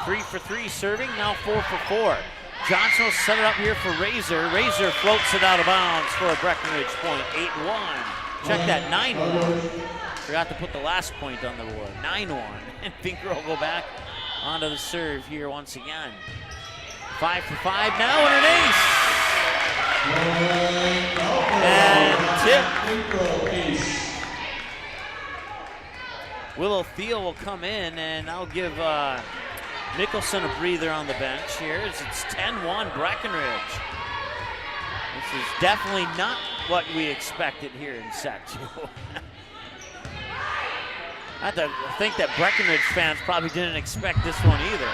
3 for 3 serving, now 4 for 4. Johnson will set it up here for Razor. Razor floats it out of bounds for a Breckenridge point, 8-1. Check that, 9-1. Forgot to put the last point on the board. 9-1. And Finkrell will go back onto the serve here once again. 5 for 5 now and an ace. And tip. Willow Theo will come in, and I'll give Mickelson a breather on the bench here as it's 10-1 Breckenridge. This is definitely not what we expected here in set 2. I think that Breckenridge fans probably didn't expect this one either.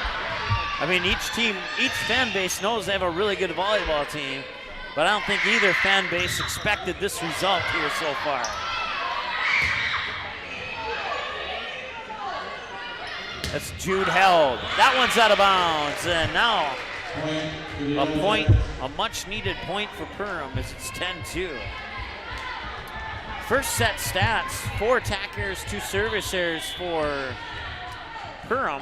I mean, each fan base knows they have a really good volleyball team, but I don't think either fan base expected this result here so far. That's Jude Held. That one's out of bounds, and now a point, a much-needed point for Perham as it's 10-2. First set stats, 4 attack errors, 2 service errors for Perham.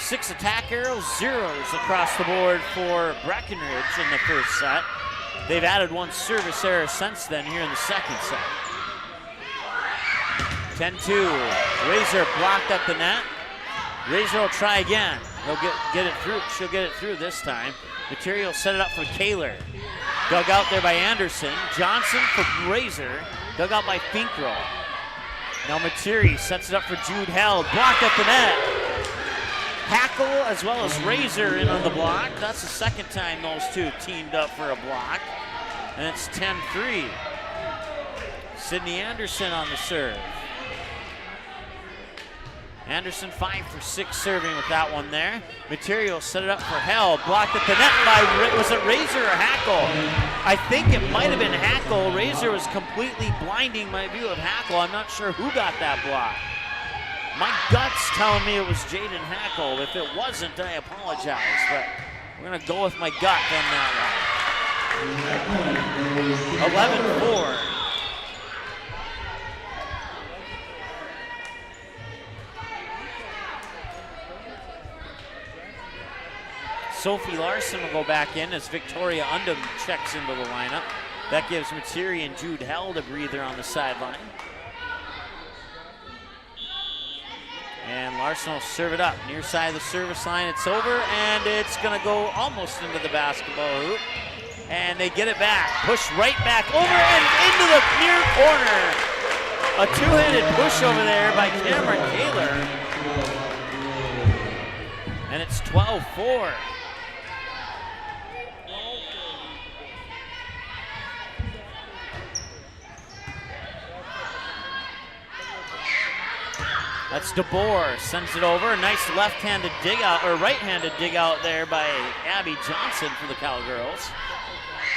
6 attack arrows, 0s across the board for Breckenridge in the first set. They've added 1 service error since then here in the second set. 10-2. Razor blocked at the net. Razor will try again. He'll get it through. She'll get it through this time. Material set it up for Kaler. Dug out there by Anderson. Johnson for Razor. Dug out by Finkrell. Now Materi sets it up for Jude Held. Blocked at the net. Hackle as well as Razor in on the block. That's the second time those two teamed up for a block. And it's 10-3. Sydney Anderson on the serve. Anderson 5 for 6 serving with that one there. Material set it up for Held. Blocked at the net by, was it Razor or Hackle? I think it might have been Hackle. Razor was completely blinding my view of Hackle. I'm not sure who got that block. My gut's telling me it was Jaden Hackle. If it wasn't, I apologize, but we're gonna go with my gut on that one. 11-4. Sophie Larson will go back in as Victoria Undum checks into the lineup. That gives Materi and Jude Held a breather on the sideline. And Larson will serve it up. Near side of the service line, it's over, and it's gonna go almost into the basketball hoop. And they get it back. Push right back over and into the near corner. A two-handed push over there by Cameron Kaler. And it's 12-4. That's DeBoer, sends it over. Nice left-handed dig out, or right-handed dig out there by Abby Johnson for the Cowgirls.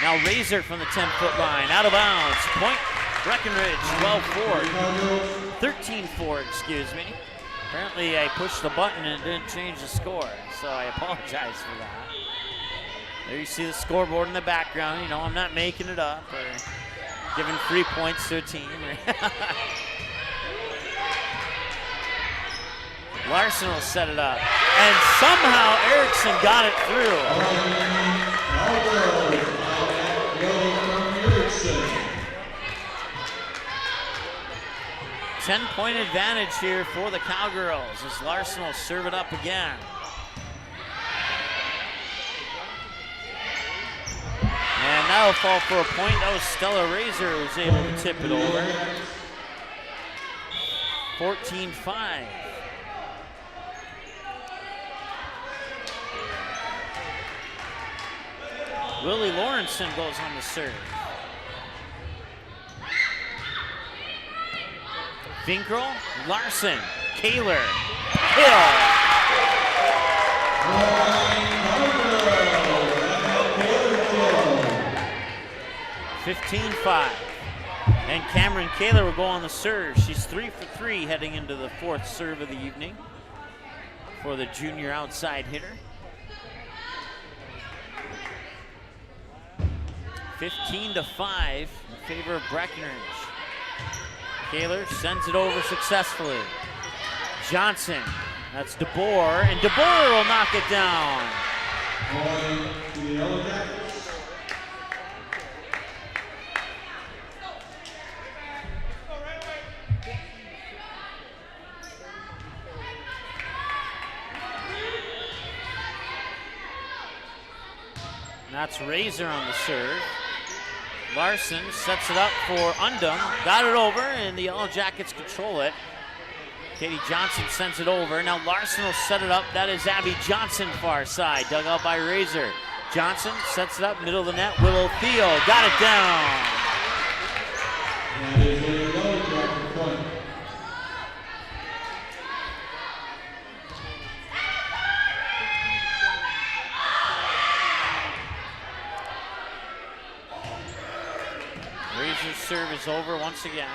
Now Razor from the 10-foot line, out of bounds. Point Breckenridge, 12-4. 13-4, excuse me. Apparently I pushed the button and it didn't change the score, so I apologize for that. There you see the scoreboard in the background. You know, I'm not making it up or giving free points to a team. Larson will set it up. And somehow Erickson got it through. 10-point advantage here for the Cowgirls as Larson will serve it up again. And that'll fall for a point. That was Stella Razor who was able to tip it over. 14-5. Willie Lawrenson goes on the serve. Finkrell, Larson, Kaler, Hill. 15-5. And Cameron Kaler will go on the serve. She's 3 for 3 heading into the 4th serve of the evening for the junior outside hitter. 15-5 in favor of Breckenridge. Kaler sends it over successfully. Johnson, that's DeBoer, and DeBoer will knock it down. That's Razor on the serve. Larson sets it up for Undum. Got it over, and the Yellow Jackets control it. Katie Johnson sends it over. Now Larson will set it up. That is Abby Johnson far side. Dug out by Razor. Johnson sets it up, middle of the net. Willow Theo got it down. Razor's serve is over once again.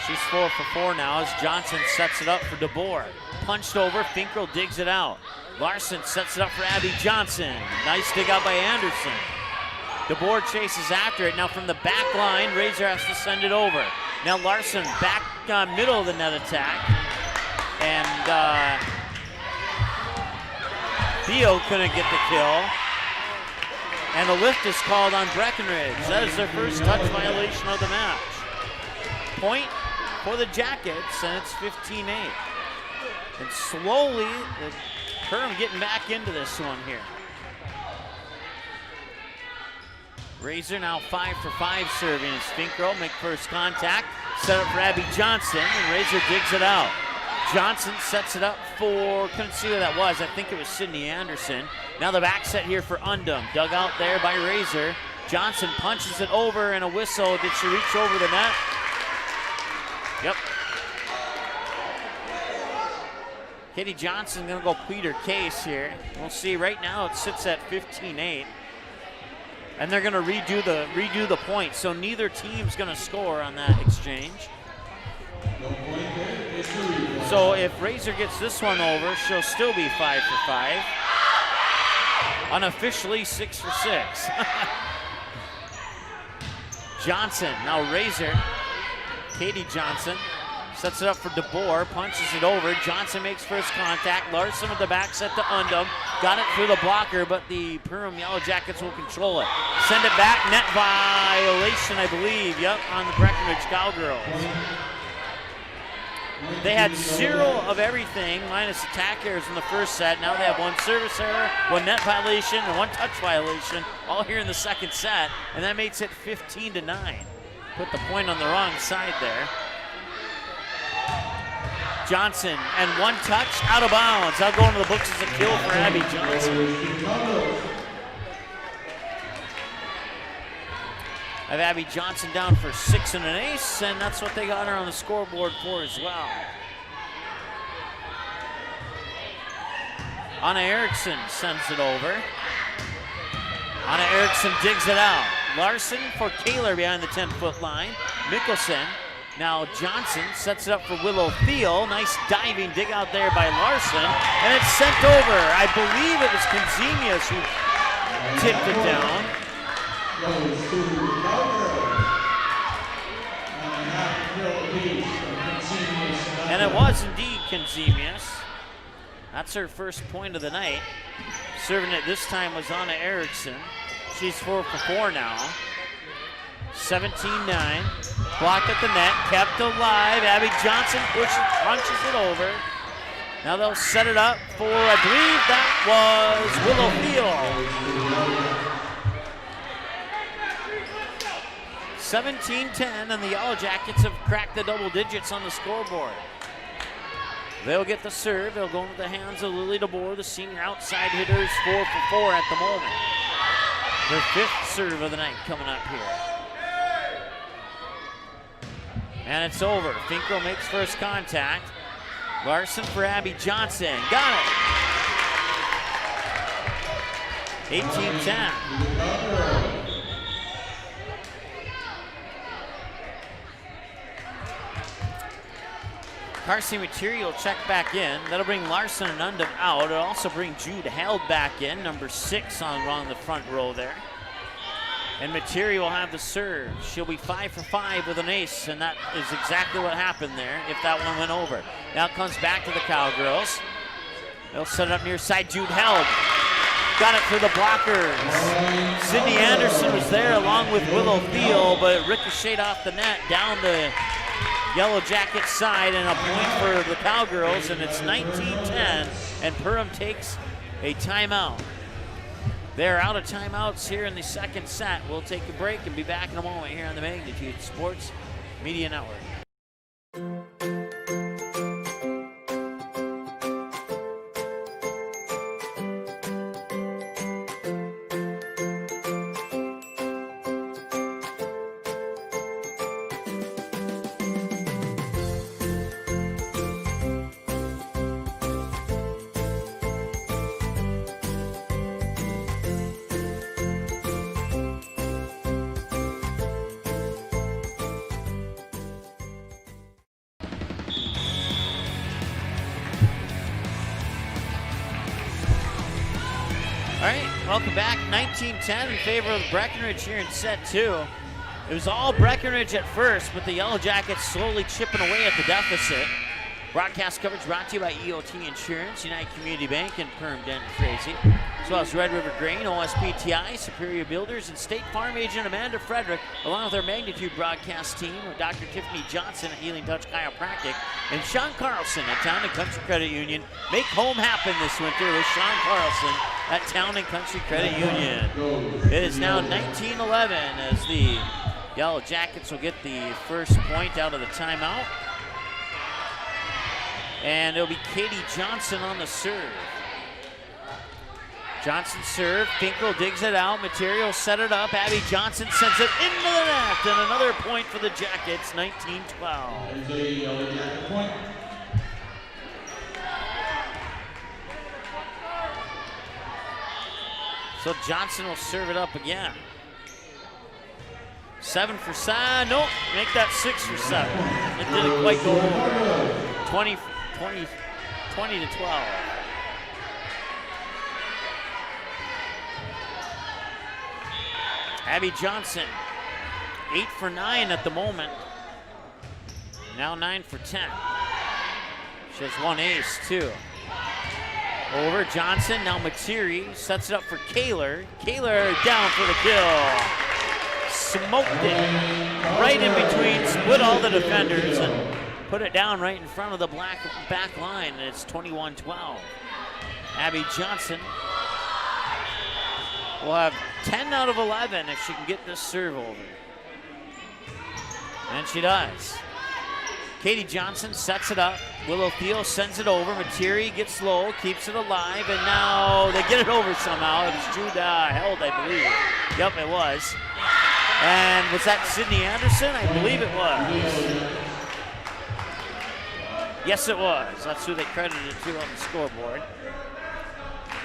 She's 4 for 4 now as Johnson sets it up for DeBoer. Punched over, Finkrell digs it out. Larson sets it up for Abby Johnson. Nice dig out by Anderson. DeBoer chases after it. Now from the back line, Razor has to send it over. Now Larson back middle of the net attack. And Theo couldn't get the kill. And a lift is called on Breckenridge. That is their first touch violation of the match. Point for the Jackets, and it's 15-8. And slowly, Perham getting back into this one here. Razor now 5 for 5 serving as Finkrell make first contact. Set up for Abby Johnson, and Razor digs it out. Johnson sets it up for, couldn't see who that was. I think it was Sydney Anderson. Now the back set here for Undum. Dug out there by Razor. Johnson punches it over and a whistle. Did she reach over the net? Yep. Katie Johnson gonna go plead her case here. We'll see. Right now it sits at 15-8. And they're gonna redo the point. So neither team's gonna score on that exchange. So if Razor gets this one over, she'll still be 5 for 5. Unofficially 6 for 6. Johnson, now Razor. Katie Johnson sets it up for DeBoer, punches it over. Johnson makes first contact. Larson with the back set to Undum. Got it through the blocker, but the Perham Yellow Jackets will control it. Send it back, net violation, I believe. Yep, on the Breckenridge Cowgirls. They had 0 of everything, minus attack errors in the first set. Now they have 1 service error, 1 net violation, and 1 touch violation, all here in the second set, and that makes it 15-9. Put the point on the wrong side there. Johnson, and 1 touch, out of bounds. That'll go into the books as a kill for Abby Johnson. I have Abby Johnson down for 6 and an ace, and that's what they got her on the scoreboard for as well. Anna Erickson sends it over. Anna Erickson digs it out. Larson for Taylor behind the 10-foot line. Mickelson. Now Johnson sets it up for Willow Thiel. Nice diving dig out there by Larson, and it's sent over. I believe it was Kenzemius who tipped it down. And it was indeed Kenzemius. That's her first point of the night. Serving it this time was Anna Erickson. She's 4 for 4 now. 17-9. Blocked at the net, kept alive. Abby Johnson punches it over. Now they'll set it up for, I believe that was Willow Thiel. 17-10, and the Yellow Jackets have cracked the double digits on the scoreboard. They'll get the serve. They'll go into the hands of Lily DeBoer, the senior outside hitter, is 4 for 4 at the moment. Her 5th serve of the night coming up here. And it's over. Finkrell makes first contact. Larson for Abby Johnson. Got it. 18-10. Carsey Material check back in. That'll bring Larson and Undum out. It'll also bring Jude Held back in, number 6 on the front row there. And Material will have the serve. She'll be 5 for 5 with an ace, and that is exactly what happened there if that one went over. Now it comes back to the Cowgirls. They'll set it up near side. Jude Held got it for the blockers. Sydney Anderson was there along with Willow Thiel, but it ricocheted off the net down the Yellow Jacket side, and a point for the Cowgirls, and it's 19-10, and Perham takes a timeout. They're out of timeouts here in the second set. We'll take a break and be back in a moment here on the Magnitude Sports Media Network. All right, welcome back. 19-10 in favor of Breckenridge here in set 2. It was all Breckenridge at first, but the Yellow Jackets slowly chipping away at the deficit. Broadcast coverage brought to you by EOT Insurance, United Community Bank, and Perham, Denton, Frazee, as well as Red River Grain, OSPTI, Superior Builders, and State Farm agent Amanda Frederick, along with our Magnitude broadcast team with Dr. Tiffany Johnson at Healing Touch Chiropractic and Sean Carlson at Town and Country Credit Union. Make home happen this winter with Sean Carlson at Town and Country Credit Union. It is now 19-11 as the Yellow Jackets will get the first point out of the timeout. And it'll be Katie Johnson on the serve. Johnson serve, Finkel digs it out, Material set it up, Abby Johnson sends it into the net, and another point for the Jackets, 19-12.
There's a Yellow Jacket point.
So Johnson will serve it up again. 7 for 7, nope, make that 6 for 7. It didn't quite go over. 20 to 12. Abby Johnson, 8 for 9 at the moment. Now 9 for 10. She has one ace, too. Over Johnson, now Materi sets it up for Kaler. Kaler down for the kill. Smoked it right in between, split all the defenders, and put it down right in front of the back line, and it's 21-12. Abby Johnson will have 10 out of 11 if she can get this serve over. And she does. Katie Johnson sets it up. Willow Thiel sends it over. Materi gets low, keeps it alive, and now they get it over somehow. It was Jude Held, I believe. Yep, it was. And was that Sydney Anderson? I believe it was. Yes, it was. That's who they credited it to on the scoreboard.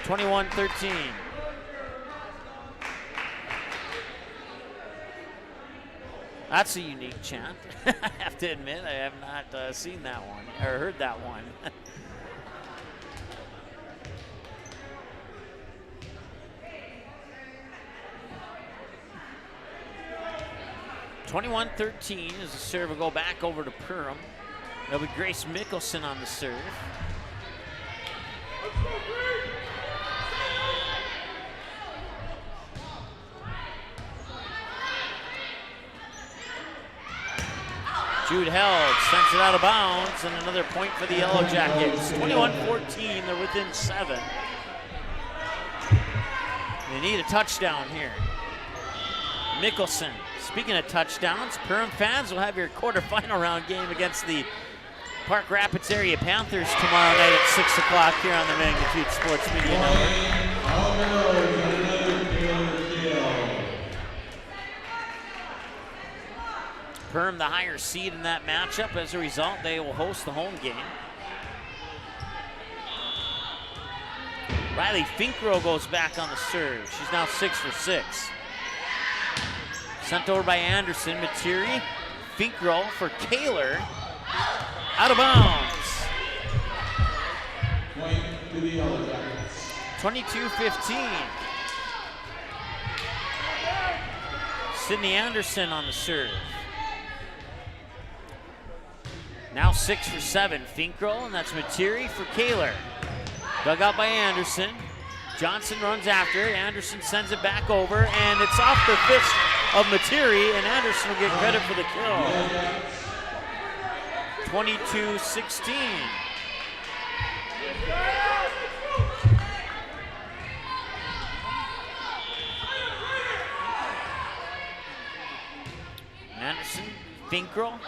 21-13. That's a unique chant. I have to admit, I have not seen that one or heard that one. 21-13 as the serve will go back over to Perham. That'll be Grace Mickelson on the serve. Jude Held sends it out of bounds, and another point for the Yellow Jackets. 21-14, they're within 7. They need a touchdown here. Mickelson. Speaking of touchdowns, Perham fans will have your quarterfinal round game against the Park Rapids area Panthers tomorrow night at 6 o'clock here on the Magnitude Sports Media Network. Perham the higher seed in that matchup. As a result, they will host the home game. Riley Finkrow goes back on the serve. She's now 6 for 6. Sent over by Anderson. Materi, Finkrow for Kaler. Out of bounds.
Point to the Yellow Jackets.
22-15. Sydney Anderson on the serve. Now 6 for 7. Finkrow, and that's Materi for Kaler. Dug out by Anderson. Johnson runs after it. Anderson sends it back over, and it's off the fist of Materi, and Anderson will get credit for the kill. 22-16. Anderson, Finkrow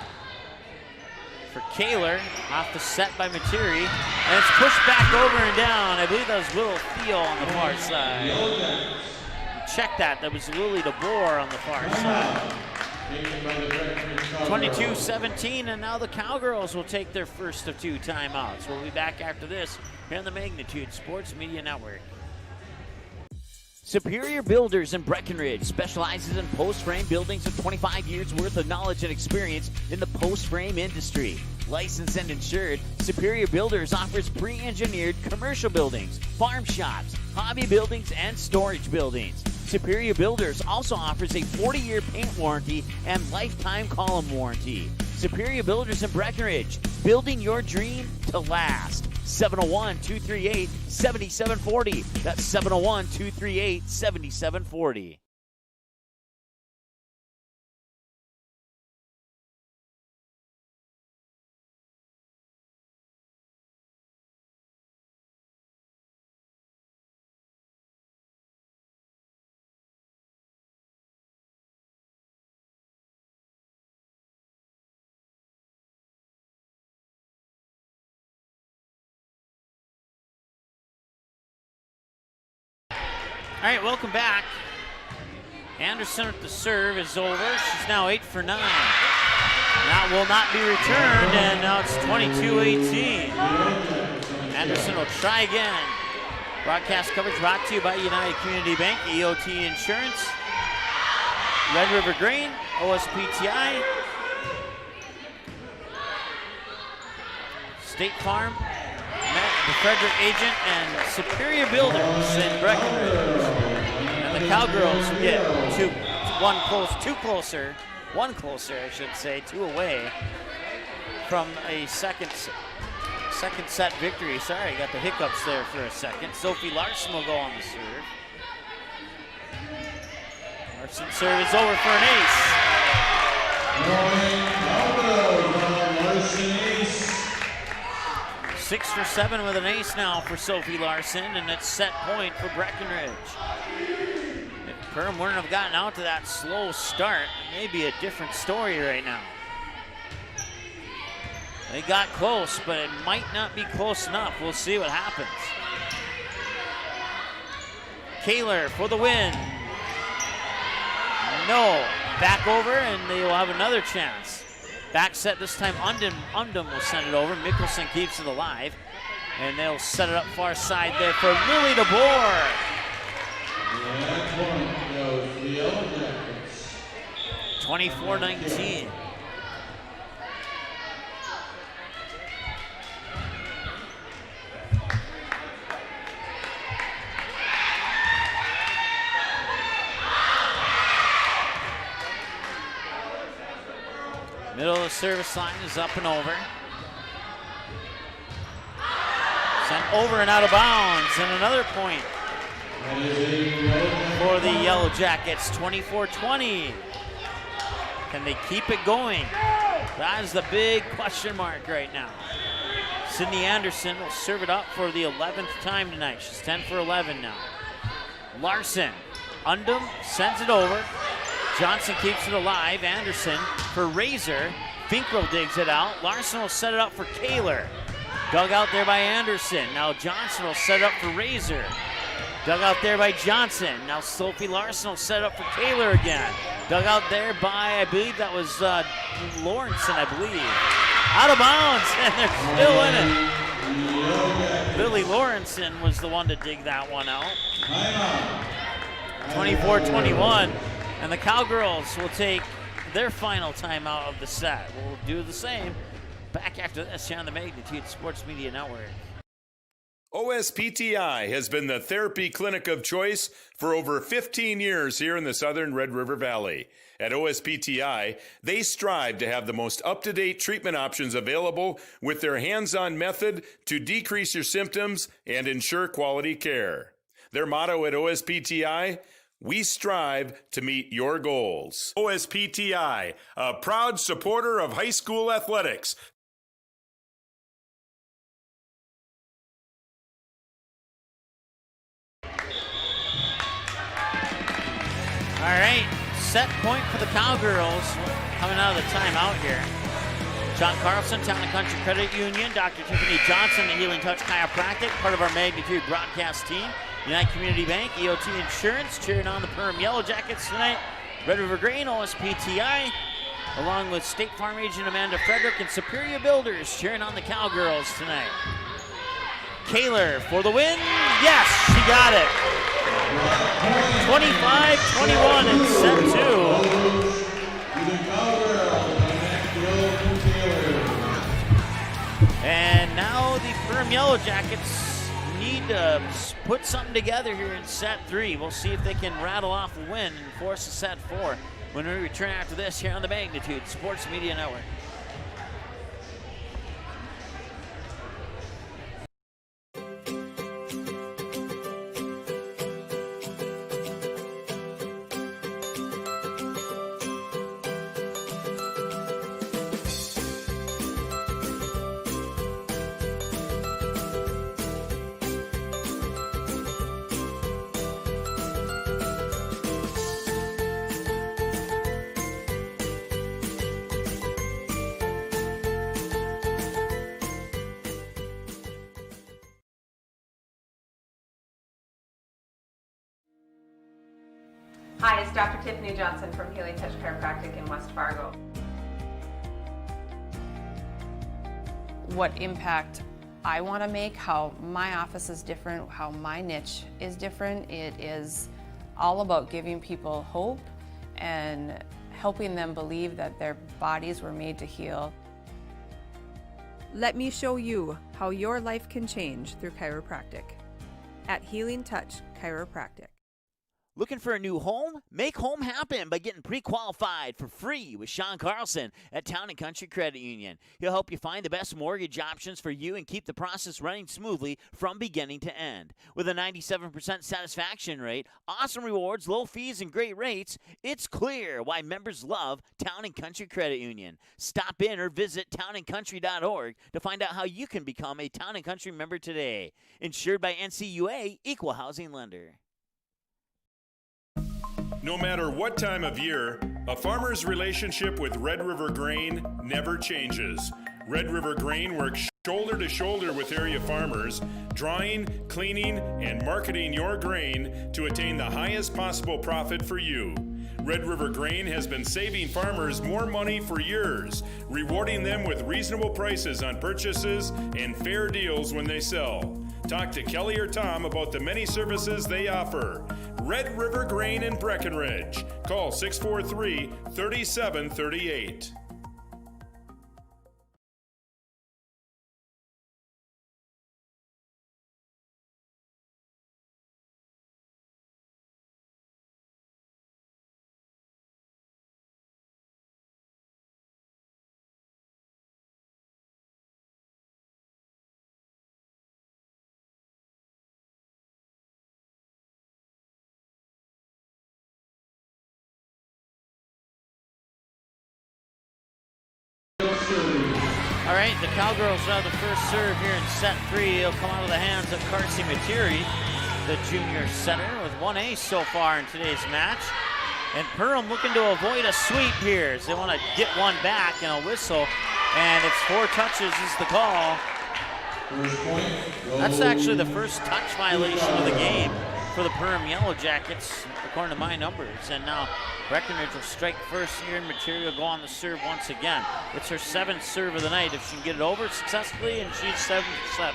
for Kaler, off the set by Materi, and it's pushed back over and down. I believe that was Willow Thiel on the far side. Check that was Lily DeBoer on the far side. 22-17, and now the Cowgirls will take their first of 2 timeouts. We'll be back after this here on the Magnitude Sports Media Network. Superior Builders in Breckenridge specializes in post-frame buildings with 25 years worth of knowledge and experience in the post-frame industry. Licensed and insured, Superior Builders offers pre-engineered commercial buildings, farm shops, hobby buildings, and storage buildings. Superior Builders also offers a 40-year paint warranty and lifetime column warranty. Superior Builders in Breckenridge, building your dream to last. 701-238-7740. That's 701-238-7740. All right, welcome back. Anderson at the serve is over. She's now 8 for 9. That will not be returned, and now it's 22-18. Anderson will try again. Broadcast coverage brought to you by United Community Bank, EOT Insurance, Red River Grain, OSPTI, State Farm, the Frederick Agent, and Superior Builders in Breckenridge. And the Cowgirls get one closer, I should say, 2 away from a second set victory. Sorry, got the hiccups there for a second. Sophie Larson will go on the serve. Larson's serve is over for an ace. 6 for 7 with an ace now for Sophie Larson, and it's set point for Breckenridge. If Perham wouldn't have gotten out to that slow start, it may be a different story right now. They got close, but it might not be close enough. We'll see what happens. Kaler for the win. No. Back over, and they will have another chance. Back set this time, Undum will send it over. Mickelson keeps it alive. And they'll set it up far side there for Lily DeBoer. 24-19. Middle of the service line is up and over. Sent over and out of bounds, and another point for the Yellow Jackets, 24-20. Can they keep it going? That is the big question mark right now. Sydney Anderson will serve it up for the 11th time tonight. She's 10 for 11 now. Larson, Undum sends it over. Johnson keeps it alive. Anderson for Razor. Finkrell digs it out. Larson will set it up for Kaler. Dug out there by Anderson. Now Johnson will set it up for Razor. Dug out there by Johnson. Now Sophie Larson will set it up for Kaler again. Dug out there by, I believe that was Lawrenson, I believe. Out of bounds, and they're still in it. Lily Lawrenson was the one to dig that one out. 24-21. And the Cowgirls will take their final timeout of the set. We'll do the same. Back after this here on the Magnitude Sports Media Network.
OSPTI has been the therapy clinic of choice for over 15 years here in the southern Red River Valley. At OSPTI, they strive to have the most up-to-date treatment options available with their hands-on method to decrease your symptoms and ensure quality care. Their motto at OSPTI: we strive to meet your goals. OSPTI, a proud supporter of high school athletics.
All right, set point for the Cowgirls coming out of the timeout here. John Carlson, Town and Country Credit Union, Dr. Tiffany Johnson, the Healing Touch Chiropractic, part of our Magnitude broadcast team. United Community Bank, EOT Insurance, cheering on the Perham Yellow Jackets tonight. Red River Grain, OSPTI, along with State Farm agent Amanda Frederick and Superior Builders, cheering on the Cowgirls tonight. Kaler for the win. Yes, she got it. 25-21 in set 2. And now the Perham Yellow Jackets need to put something together here in set 3. We'll see if they can rattle off a win and force a set 4 when we return after this here on the Magnitude Sports Media Network.
Hi, it's Dr. Tiffany Johnson from Healing Touch Chiropractic in West Fargo.
What impact I want to make, how my office is different, how my niche is different. It is all about giving people hope and helping them believe that their bodies were made to heal.
Let me show you how your life can change through chiropractic at Healing Touch Chiropractic.
Looking for a new home? Make home happen by getting pre-qualified for free with Sean Carlson at Town & Country Credit Union. He'll help you find the best mortgage options for you and keep the process running smoothly from beginning to end. With a 97% satisfaction rate, awesome rewards, low fees, and great rates, it's clear why members love Town & Country Credit Union. Stop in or visit townandcountry.org to find out how you can become a Town & Country member today. Insured by NCUA, Equal Housing Lender.
No matter what time of year, a farmer's relationship with Red River Grain never changes. Red River Grain works shoulder to shoulder with area farmers, drying, cleaning, and marketing your grain to attain the highest possible profit for you. Red River Grain has been saving farmers more money for years, rewarding them with reasonable prices on purchases and fair deals when they sell. Talk to Kelly or Tom about the many services they offer. Red River Grain in Breckenridge. Call 643-3738.
All right, the Cowgirls have the first serve here in set 3. It'll come out of the hands of Karsi Materi, the junior setter, with 1 ace so far in today's match. And Perham looking to avoid a sweep here as they want to get one back and a whistle. And it's 4 touches is the call. That's actually the first touch violation of the game for the Perham Yellow Jackets, according to my numbers. And now Breckenridge will strike first here, and Materi will go on the serve once again. It's her 7th serve of the night if she can get it over successfully, and she's 7 for 7.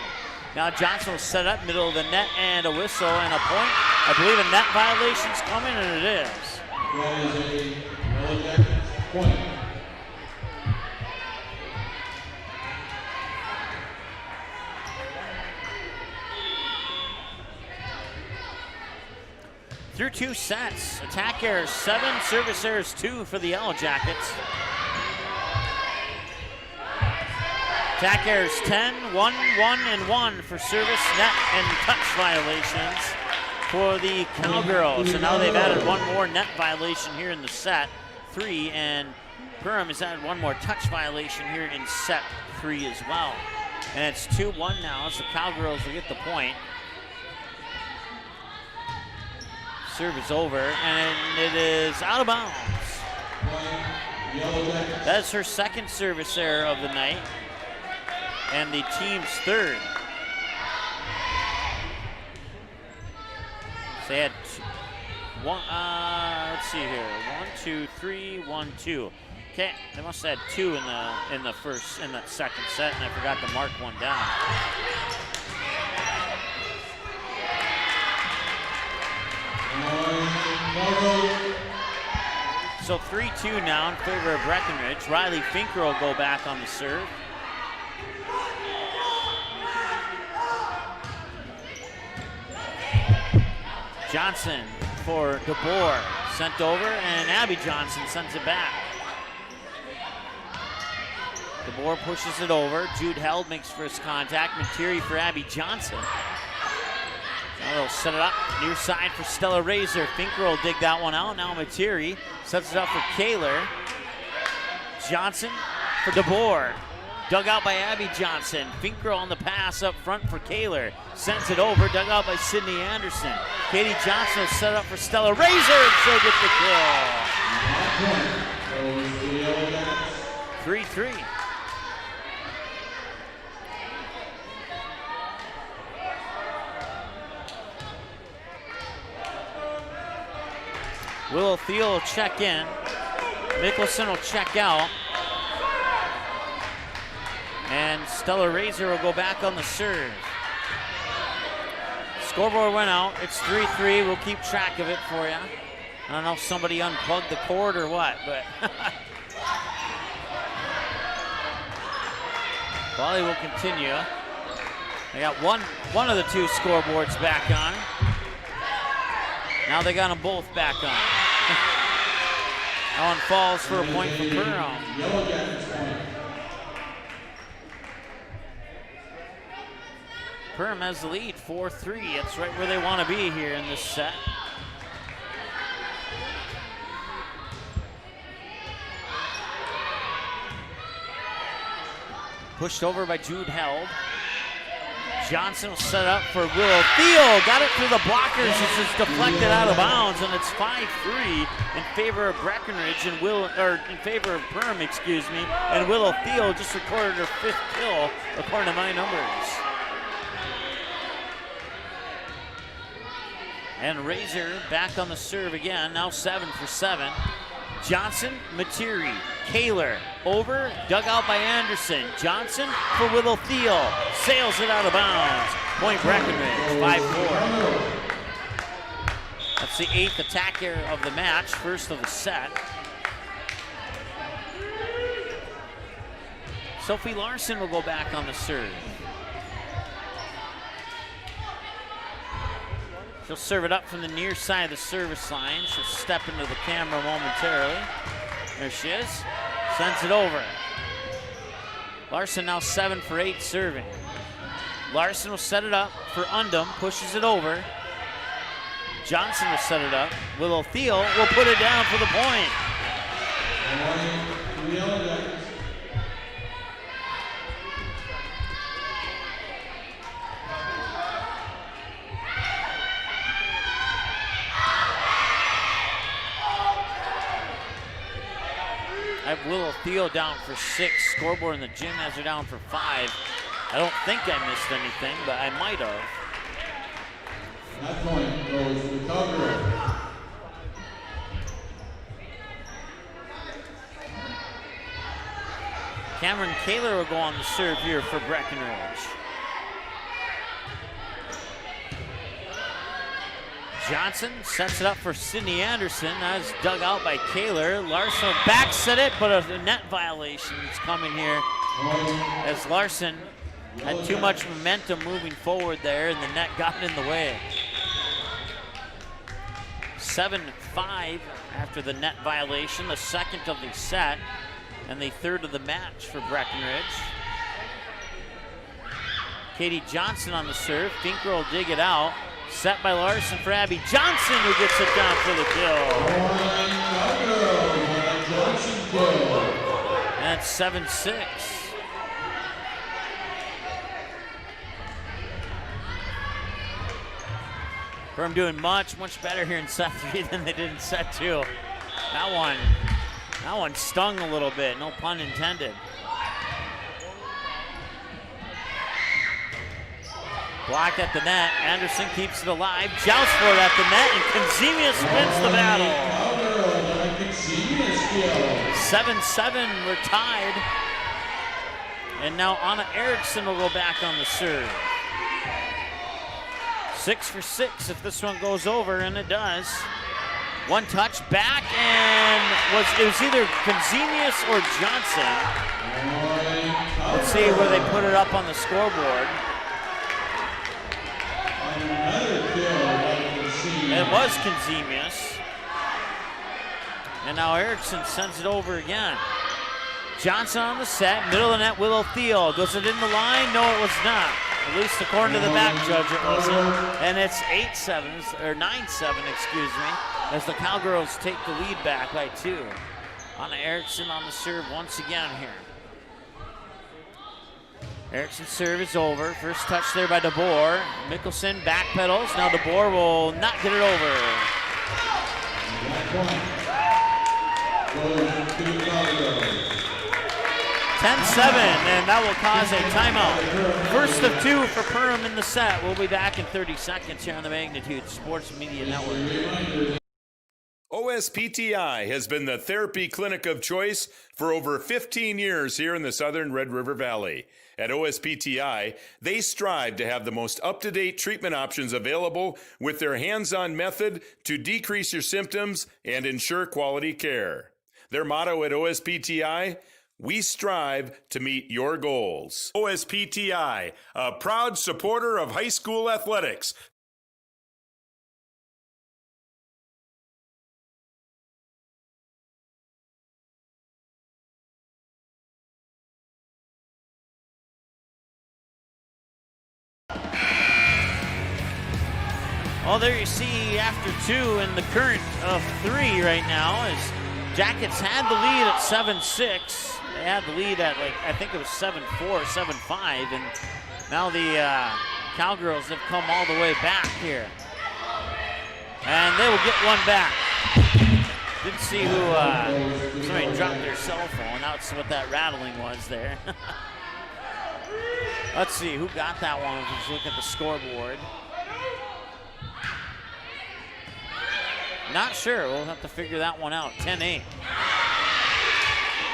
Now Johnson will set up middle of the net, and a whistle and a point. I believe a net violation's coming, and it is.
That is a Yellow Jackets point.
Through 2 sets, attack errors 7, service errors 2 for the Yellow Jackets. Attack errors 10, 1, 1, and 1 for service, net, and touch violations for the Cowgirls. And now they've added 1 more net violation here in the set 3, and Perham has added 1 more touch violation here in set 3 as well. And it's 2-1 now, so the Cowgirls will get the point. Serve is over, and it is out of bounds. That's her 2nd service error of the night, and the team's 3rd. So they had let's see here, 1, 2, 3, 1, 2. Okay, they must have had 2 in the second set, and I forgot to mark 1 down. So 3-2 now in favor of Breckenridge. Riley Finker will go back on the serve. Johnson for DeBoer, sent over, and Abby Johnson sends it back. DeBoer pushes it over. Jude Held makes first contact. Materi for Abby Johnson. Now they'll set it up near side for Stella Razor. Finker will dig that one out. Now Materi sets it up for Kaler. Johnson for DeBoer. Dug out by Abby Johnson. Finker on the pass up front for Kaler. Sends it over, dug out by Sydney Anderson. Katie Johnson will set up for Stella Razor, and she'll get the kill. 3-3. Willow Thiel will check in. Mickelson will check out. And Stella Razor will go back on the serve. Scoreboard went out. It's 3-3. We'll keep track of it for you. I don't know if somebody unplugged the cord or what, but volley will continue. They got one of the two scoreboards back on. Now they got them both back on. That one falls for a point from Perham. Perham has the lead, 4-3. It's right where they want to be here in this set. Pushed over by Jude Held. Johnson will set up for Willow Thiel. Got it through the blockers as it's deflected out of bounds, and it's 5-3 in favor of Breckenridge and in favor of Perham, excuse me. And Willow Thiel just recorded her 5th kill according to my numbers. And Razor back on the serve again, now 7 for 7. Johnson, Materi, Kaler, over, dug out by Anderson. Johnson for Willow Thiel, sails it out of bounds. Point Breckenridge, 5-4. That's the 8th attacker of the match, first of the set. Sophie Larson will go back on the serve. She'll serve it up from the near side of the service line. She'll step into the camera momentarily. There she is. Sends it over. Larson now 7 for 8 serving. Larson will set it up for Undum, pushes it over. Johnson will set it up. Willow Thiel will put it down for the point. I have Willow Thiel down for 6. Scoreboard in the gym has her down for 5. I don't think I missed anything, but I might have.
That point goes to the Cowgirls.
Cameron Kaler will go on the serve here for Breckenridge. Johnson sets it up for Sydney Anderson. That's dug out by Kaler. Larson backs at it, but a net violation is coming here as Larson had too much momentum moving forward there, and the net got in the way. 7-5 after the net violation, the second of the set, and the third of the match for Breckenridge. Katie Johnson on the serve. Finker will dig it out. Set by Larson for Abby Johnson, who gets it down for the kill. And it's 7-6. Perham doing much better here in set 3 than they did in set 2. That one stung a little bit, no pun intended. Blocked at the net. Anderson keeps it alive. Jousts for it at the net, and Kazemius wins the battle. 7-7, we're tied. And now Anna Eriksson will go back on the serve. 6 for 6 if this one goes over, and it does. One touch back, and it was either Kazemius or Johnson. Let's see where they put it up on the scoreboard. It was Kazemius. And now Eriksson sends it over again. Johnson on the set, middle of the net, Willow Thiel. Goes it in the line? No, it was not. At least according to the back judge, it wasn't. And it's 9-7, excuse me, as the Cowgirls take the lead back by 2. Anna Eriksson on the serve once again here. Eriksson's serve is over. First touch there by DeBoer. Mickelson backpedals. Now DeBoer will not get it over. 10-7, and that will cause a timeout. First of 2 for Perham in the set. We'll be back in 30 seconds here on the Magnitude Sports Media Network.
OSPTI has been the therapy clinic of choice for over 15 years here in the southern Red River Valley. At OSPTI, they strive to have the most up-to-date treatment options available with their hands-on method to decrease your symptoms and ensure quality care. Their motto at OSPTI, we strive to meet your goals. OSPTI, a proud supporter of high school athletics.
Well, there you see after 2 in the current of 3 right now as Jackets had the lead at 7-6. They had the lead at, I think it was 7-4, 7-5, and now the Cowgirls have come all the way back here. And they will get one back. Didn't see who, somebody dropped their cell phone. That's what that rattling was there. Let's see who got that one. Let's look at the scoreboard. Not sure. We'll have to figure that one out. 10-8.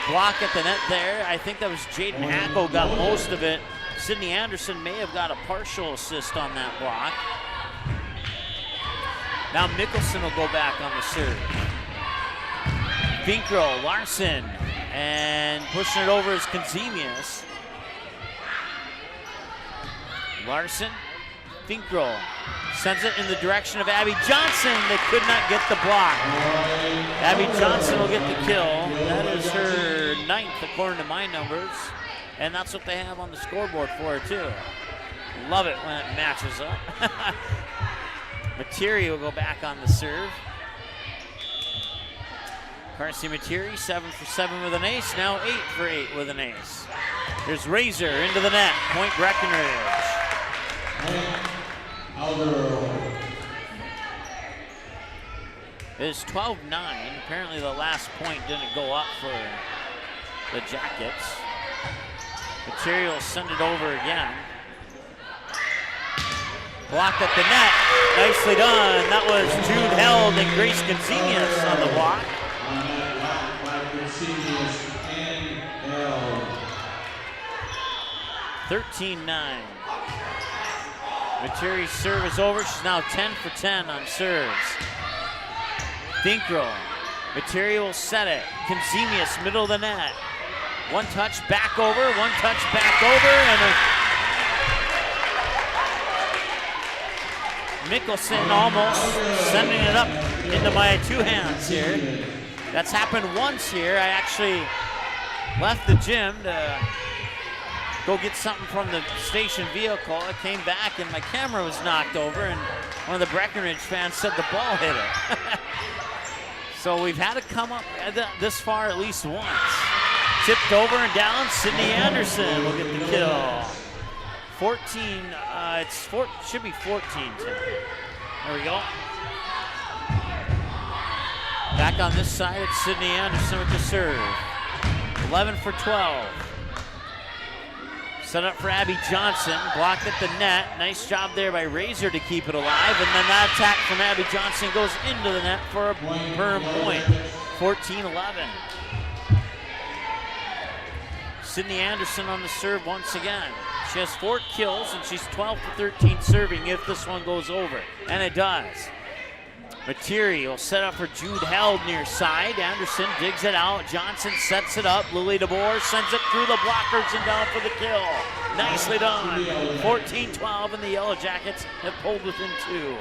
Block at the net there. I think that was Jaden Hacko got most of it. Sydney Anderson may have got a partial assist on that block. Now Mickelson will go back on the serve. Finkro, Larson, and pushing it over is Kazemius. Larson, Finkro sends it in the direction of Abby Johnson. They could not get the block. Abby Johnson will get the kill. That is her 9th according to my numbers. And that's what they have on the scoreboard for her too. Love it when it matches up. Materi will go back on the serve. Carson Materi, 7 for 7 with an ace. Now 8 for 8 with an ace. There's Razor into the net. Point Breckenridge. It is 12-9. Apparently the last point didn't go up for the Jackets. Material send it over again. Blocked at the net. Nicely done. That was Jude Held and Grace Kazemius on the block. 13-9. Materi's serve is over. She's now 10 for 10 on serves. Finkro. Materi will set it. Kazemius, middle of the net. One touch back over, one touch back over, and Mickelson almost sending it up into my 2 hands here. That's happened once here. I actually left the gym to go get something from the station vehicle. I came back and my camera was knocked over, and one of the Breckenridge fans said the ball hit it. So we've had to come up this far at least once. Tipped over and down. Sydney Anderson will get the kill. 14, should be 14 tonight. There we go. Back on this side, it's Sydney Anderson with the serve. 11 for 12. Set up for Abby Johnson, blocked at the net. Nice job there by Razor to keep it alive, and then that attack from Abby Johnson goes into the net for a Perham point. 14-11. Sydney Anderson on the serve once again. She has 4 kills and she's 12 for 13 serving if this one goes over, and it does. Materi will set up for Jude Held near side. Anderson digs it out. Johnson sets it up. Lily DeBoer sends it through the blockers and down for the kill. Nicely done. 14-12, and the Yellow Jackets have pulled within 2.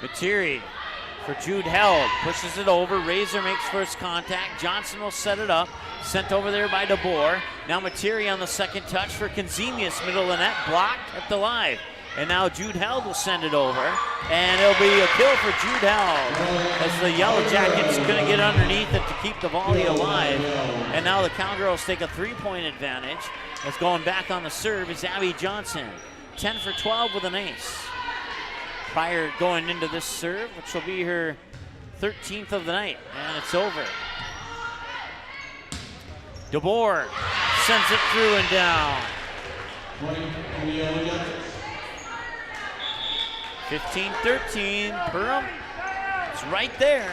Materi for Jude Held, pushes it over. Razor makes first contact. Johnson will set it up. Sent over there by DeBoer. Now Materi on the second touch for Kazemius, middle of the net, blocked at the line. And now Jude Held will send it over. And it'll be a kill for Jude Held as the Yellow Jackets couldn't get underneath it to keep the volley alive. And now the Cowgirls take a 3-point advantage. As going back on the serve is Abby Johnson. 10 for 12 with an ace. Prior going into this serve, which will be her 13th of the night, and it's over. DeBoer sends it through and down. 15-13, Perham is right there.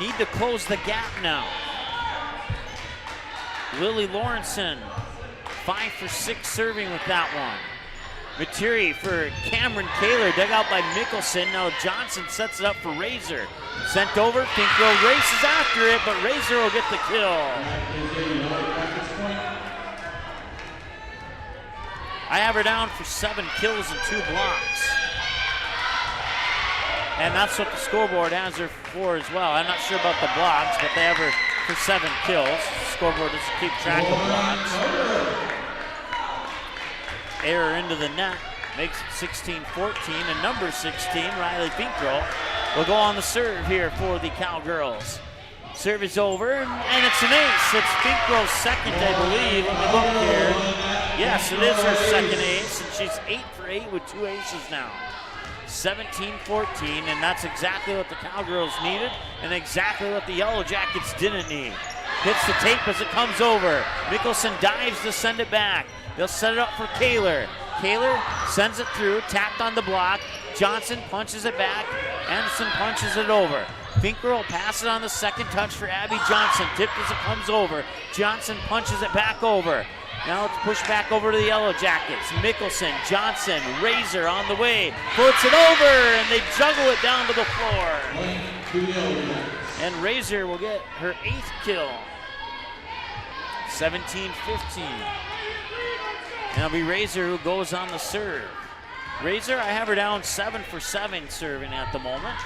Need to close the gap now. Lily Lawrenson, 5 for 6 serving with that one. Materi for Cameron Kaler, dug out by Mickelson. Now Johnson sets it up for Razor. Sent over, Finkel races after it, but Razor will get the kill. I have her down for 7 kills and 2 blocks. And that's what the scoreboard has her for as well. I'm not sure about the blocks, but they have her for 7 kills. The scoreboard doesn't keep track of blocks. Error into the net makes it 16-14, and number 16, Riley Finkel, will go on the serve here for the Cowgirls. Serve is over, and it's an ace. It's Finkel's second, I believe. Let me look here. Yes, it is her second ace, and she's 8 for 8 with 2 aces now. 17-14, and that's exactly what the Cowgirls needed and exactly what the Yellow Jackets didn't need. Hits the tape as it comes over. Mickelson dives to send it back. They'll set it up for Kaler. Kaler sends it through, tapped on the block. Johnson punches it back. Anderson punches it over. Finkel will pass it on the second touch for Abby Johnson. Tipped as it comes over. Johnson punches it back over. Now it's pushed back over to the Yellow Jackets. Mickelson, Johnson, Razor on the way. Puts it over, and they juggle it down to the floor. And Razor will get her 8th kill. 17-15. And it'll be Razor who goes on the serve. Razor, I have her down 7 for 7 serving at the moment.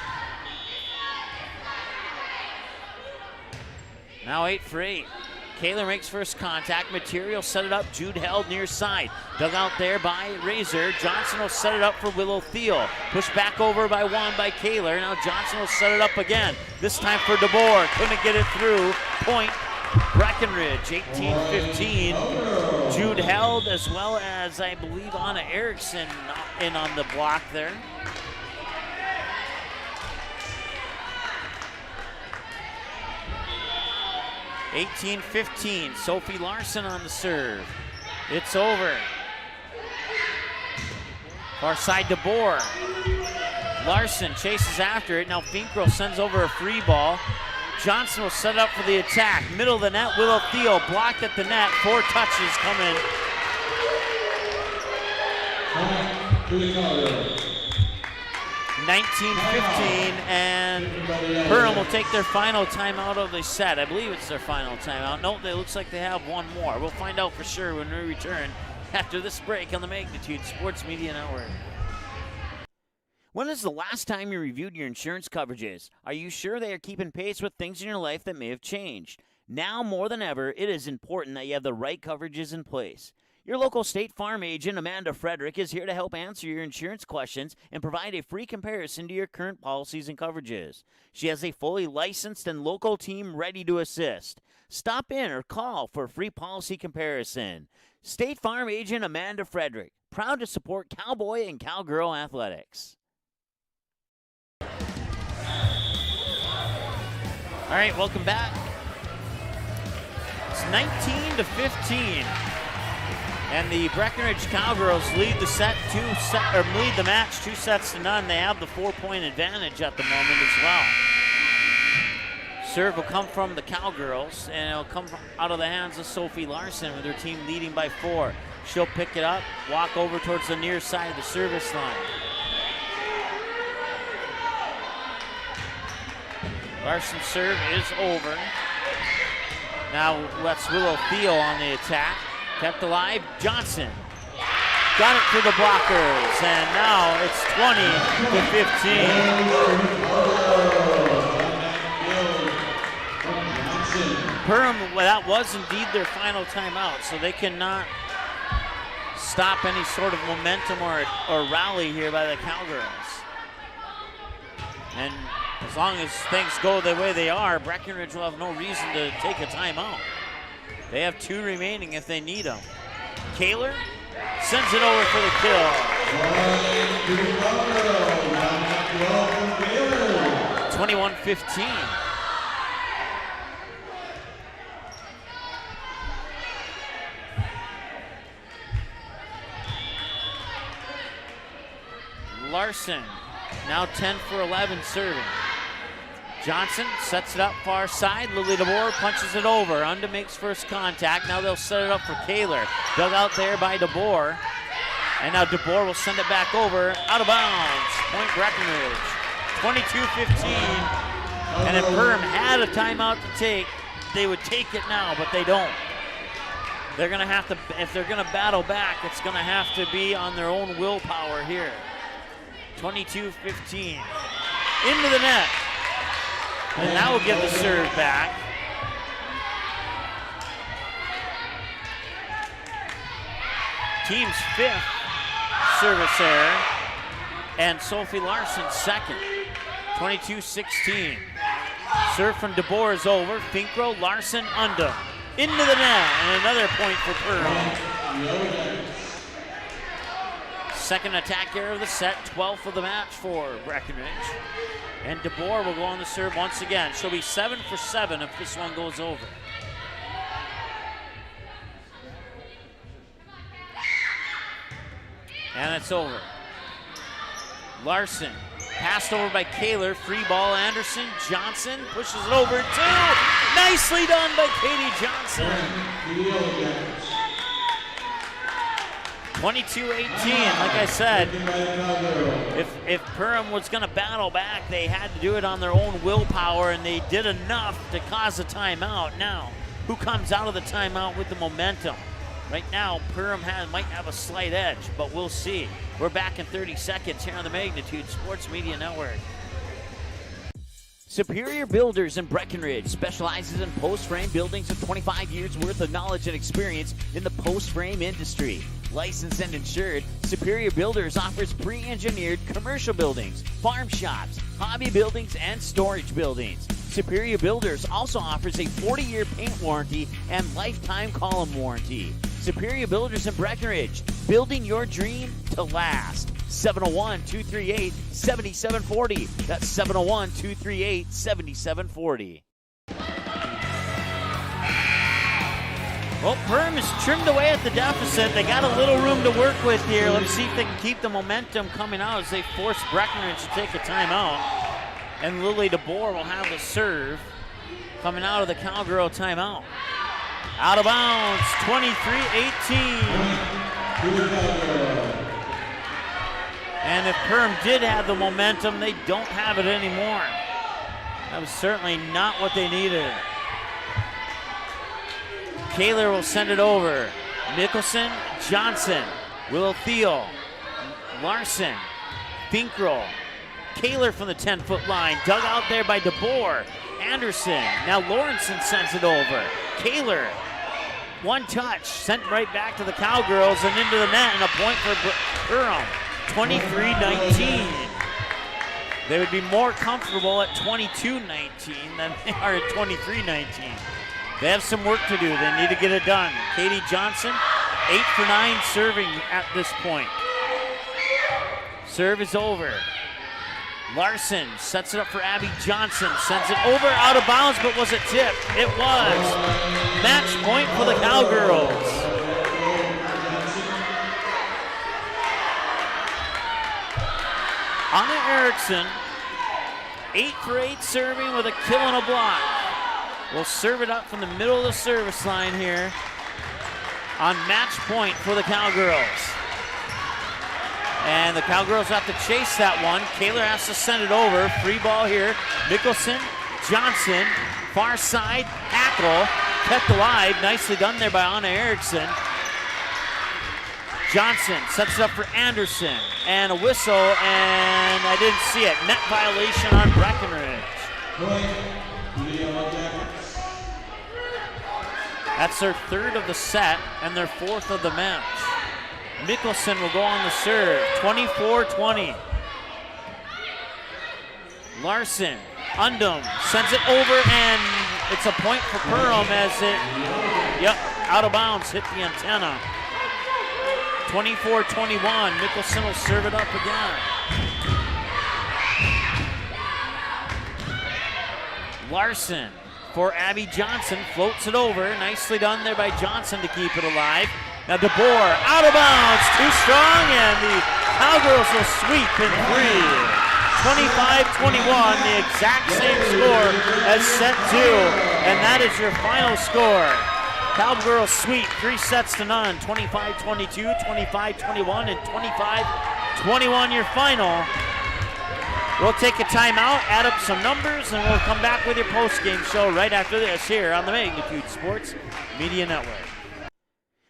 Now 8 for 8. Kaler makes first contact. Material set it up. Jude held near side. Dug out there by Razor. Johnson will set it up for Willow Thiel. Pushed back over by one by Kaler. Now Johnson will set it up again. This time for DeBoer. Couldn't get it through. Point Breckenridge, 18-15. Jude held, as well as I believe Anna Erickson in on the block there. (18-15). Sophie Larson on the serve. It's over. Far side DeBoer. Larson chases after it. Now Finkel sends over a free ball. Johnson will set up for the attack. Middle of the net, Willow Thiel blocked at the net. 4 touches coming. 19-15, and Perham will take their final timeout of the set. I believe it's their final timeout. Nope, it looks like they have one more. We'll find out for sure when we return after this break on the Magnitude Sports Media Network. When is the last time you reviewed your insurance coverages? Are you sure they are keeping pace with things in your life that may have changed? Now more than ever, it is important that you have the right coverages in place. Your local State Farm agent, Amanda Frederick, is here to help answer your insurance questions and provide a free comparison to your current policies and coverages. She has a fully licensed and local team ready to assist. Stop in or call for a free policy comparison. State Farm agent Amanda Frederick, proud to support Cowboy and Cowgirl athletics. All right, welcome back. It's 19-15, and the Breckenridge Cowgirls lead the match 2-0. They have the 4-point advantage at the moment as well. Serve will come from the Cowgirls, and it'll come out of the hands of Sophie Larson with her team leading by 4. She'll pick it up, walk over towards the near side of the service line. Larson's serve is over. Now let's Willow Thiel on the attack. Kept alive, Johnson. Got it through the blockers, and now it's 20-15. Perham, well, that was indeed their final timeout, so they cannot stop any sort of momentum or rally here by the Cowgirls. And as long as things go the way they are, Breckenridge will have no reason to take a timeout. They have 2 remaining if they need them. Kaler sends it over for the kill. 21-15. Larson, now 10 for 11 serving. Johnson sets it up far side. Lily DeBoer punches it over. Unda makes first contact. Now they'll set it up for Kaler. Dug out there by DeBoer. And now DeBoer will send it back over. Out of bounds. Point Breckenridge. 22-15. And if Perham had a timeout to take, they would take it now, but they don't. They're going to have to, if they're going to battle back, it's going to have to be on their own willpower here. 22-15. Into the net. And that will give the serve back. Team's 5th service error. And Sophie Larson's 2nd. 22-16. Serve from DeBoer is over. Finkro, Larson, Unda. Into the net, and another point for Perham. Second attack error of the set, 12th of the match for Breckenridge. And DeBoer will go on the serve once again. She'll be 7 for 7 if this one goes over. And it's over. Larson, passed over by Kaler, free ball, Anderson, Johnson pushes it over too. Nicely done by Katie Johnson. 22-18, like I said, if Perham was gonna battle back, they had to do it on their own willpower, and they did enough to cause a timeout. Now, who comes out of the timeout with the momentum? Right now, Perham might have a slight edge, but we'll see. We're back in 30 seconds here on the Magnitude Sports Media Network.
Superior Builders in Breckenridge specializes in post-frame buildings with 25 years worth of knowledge and experience in the post-frame industry. Licensed and insured, Superior Builders offers pre-engineered commercial buildings, farm shops, hobby buildings, and storage buildings. Superior Builders also offers a 40-year paint warranty and lifetime column warranty. Superior Builders in Breckenridge, building your dream to last. 701-238-7740. That's 701-238-7740.
Well, Perham has trimmed away at the deficit. They got a little room to work with here. Let's see if they can keep the momentum coming out as they force Breckenridge to take a timeout. And Lily DeBoer will have the serve coming out of the Cowgirl timeout. Out of bounds, 23-18. And if Perham did have the momentum, they don't have it anymore. That was certainly not what they needed. Kaler will send it over. Mickelson, Johnson, Willow Thiel, Larson, Finkroll. Kaler from the 10-foot line, dug out there by DeBoer. Anderson, now Lawrenson sends it over. Kaler, one touch, sent right back to the Cowgirls and into the net, and a point for Perham. 23-19. They would be more comfortable at 22-19 than they are at 23-19. They have some work to do. They need to get it done. Katie Johnson, 8 for 9 serving at this point. Serve is over. Larson sets it up for Abby Johnson, sends it over out of bounds, but was it tipped? It was. Match point for the Cowgirls. Anna Erickson, 8 for 8 serving with a kill and a block. Will serve it up from the middle of the service line here on match point for the Cowgirls. And the Cowgirls have to chase that one. Kaler has to send it over. Free ball here. Mickelson, Johnson, far side, tackle, kept alive. Nicely done there by Anna Erickson. Johnson sets it up for Anderson, and a whistle, and I didn't see it. Net violation on Breckenridge. That's their 3rd of the set and their 4th of the match. Mickelson will go on the serve, 24-20. Larson, Undum sends it over, and it's a point for Perham as it, out of bounds, hit the antenna. 24-21, Mickelson will serve it up again. Larson for Abby Johnson, floats it over. Nicely done there by Johnson to keep it alive. Now DeBoer out of bounds, too strong, and the Cowgirls will sweep in 3. 25-21, the exact same score as set 2, and that is your final score. Cowgirls sweep 3 sets to none, 25-22, 25-21, and 25-21 your final. We'll take a timeout, add up some numbers, and we'll come back with your post-game show right after this here on the Magnitude Sports Media Network.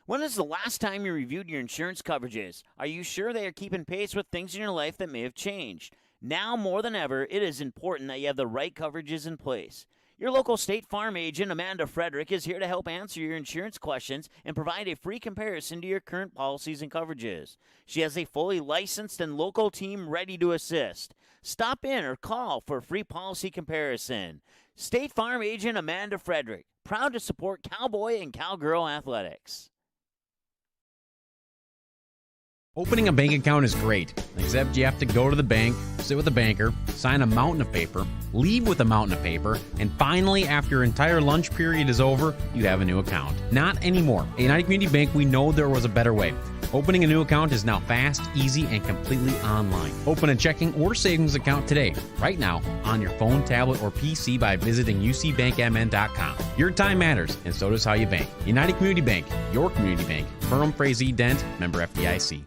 When is the last time you reviewed your insurance coverages? Are you sure they are keeping pace with things in your life that may have changed? Now more than ever, it is important that you have the right coverages in place. Your local State Farm agent, Amanda Frederick, is here to help answer your insurance questions and provide a free comparison to your current policies and coverages. She has a fully licensed and local team ready to assist. Stop in or call for a free policy comparison. State Farm agent Amanda Frederick, proud to support Cowboy and Cowgirl athletics.
Opening a bank account is great, except you have to go to the bank, sit with a banker, sign a mountain of paper, leave with a mountain of paper, and finally, after your entire lunch period is over, you have a new account. Not anymore. At United Community Bank, we know there was a better way. Opening a new account is now fast, easy, and completely online. Open a checking or savings account today, right now, on your phone, tablet, or PC by visiting ucbankmn.com. Your time matters, and so does how you bank. United Community Bank, your community bank. Perham, Frazee, Dent, member FDIC.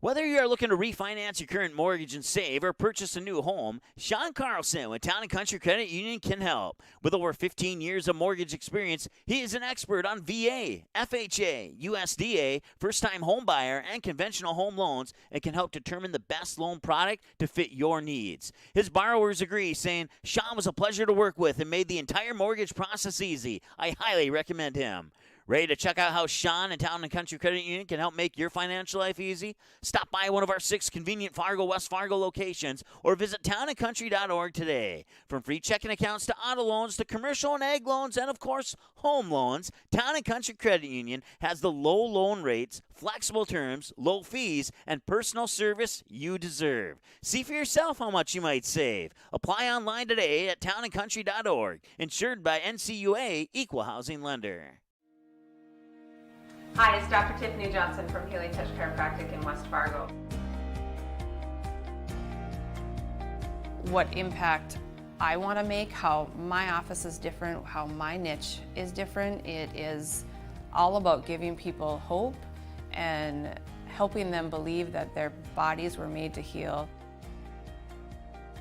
Whether you are looking to refinance your current mortgage and save or purchase a new home, Sean Carlson with Town & Country Credit Union can help. With over 15 years of mortgage experience, he is an expert on VA, FHA, USDA, first-time home buyer, and conventional home loans and can help determine the best loan product to fit your needs. His borrowers agree, saying, Sean was a pleasure to work with and made the entire mortgage process easy. I highly recommend him. Ready to check out how Sean and Town & Country Credit Union can help make your financial life easy? Stop by one of our 6 convenient Fargo, West Fargo locations or visit townandcountry.org today. From free checking accounts to auto loans to commercial and ag loans and, of course, home loans, Town & Country Credit Union has the low loan rates, flexible terms, low fees, and personal service you deserve. See for yourself how much you might save. Apply online today at townandcountry.org. Insured by NCUA, Equal Housing Lender.
Hi, it's Dr. Tiffany Johnson from Healing Touch Chiropractic in West Fargo. What impact I want to make, how my office is different, how my niche is different, it is all about giving people hope and helping them believe that their bodies were made to heal.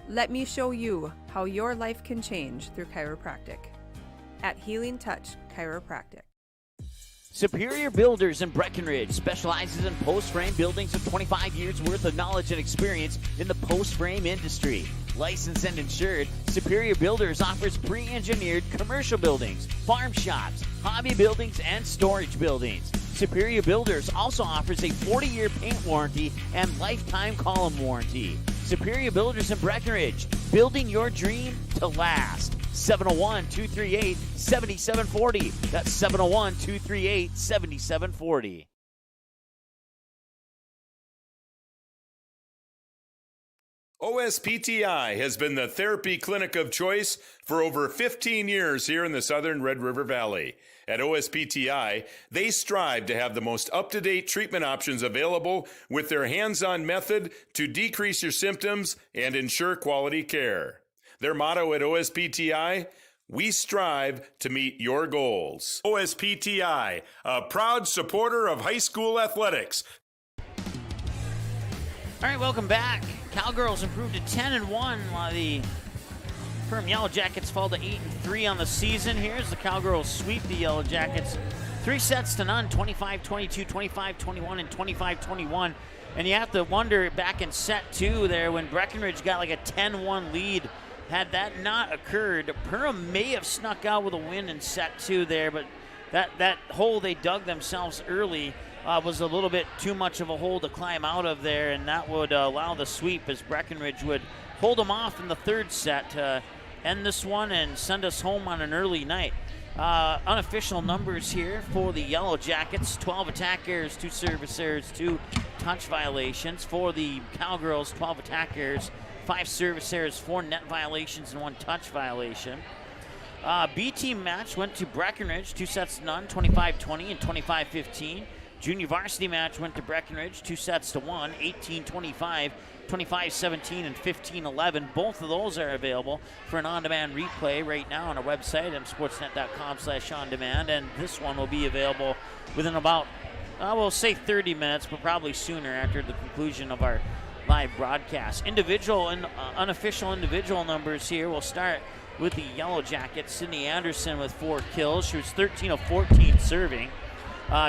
Let me show you how your life can change through chiropractic at Healing Touch Chiropractic.
Superior Builders in Breckenridge specializes in post-frame buildings with 25 years worth of knowledge and experience in the post-frame industry. Licensed and insured, Superior Builders offers pre-engineered commercial buildings, farm shops, hobby buildings, and storage buildings. Superior Builders also offers a 40-year paint warranty and lifetime column warranty. Superior Builders in Breckenridge, building your dream to last. 701-238-7740. That's 701-238-7740.
OSPTI has been the therapy clinic of choice for over 15 years here in the southern Red River Valley. At OSPTI, they strive to have the most up-to-date treatment options available with their hands-on method to decrease your symptoms and ensure quality care. Their motto at OSPTI, We strive to meet your goals. OSPTI, a proud supporter of high school athletics.
All right, welcome back. Cowgirls improved to 10-1 while the Perham Yellow Jackets fall to 8-3 on the season. Here's the Cowgirls sweep the Yellow Jackets 3-0, 25-22, 25-21, and 25-21. And you have to wonder back in set 2 there when Breckenridge got like a 10-1 lead. Had that not occurred, Perham may have snuck out with a win in set 2 there, but that hole they dug themselves early was a little bit too much of a hole to climb out of there, and that would allow the sweep as Breckenridge would hold them off in the third set to end this one and send us home on an early night. Unofficial numbers here for the Yellow Jackets: 12 attack errors, 2 service errors, 2 touch violations. For the Cowgirls, 12 attack errors, 5 service errors, 4 net violations, and 1 touch violation. B team match went to Breckenridge, 2-0, 25-20 and 25-15. Junior varsity match went to Breckenridge, 2-1, 18-25, 25-17, and 15-11. Both of those are available for an on-demand replay right now on our website, msportsnet.com/on-demand, and this one will be available within about, we'll say 30 minutes, but probably sooner after the conclusion of our live broadcast. Individual and unofficial individual numbers here. We'll start with the Yellow Jackets. Sydney Anderson with 4 kills. She was 13 of 14 serving.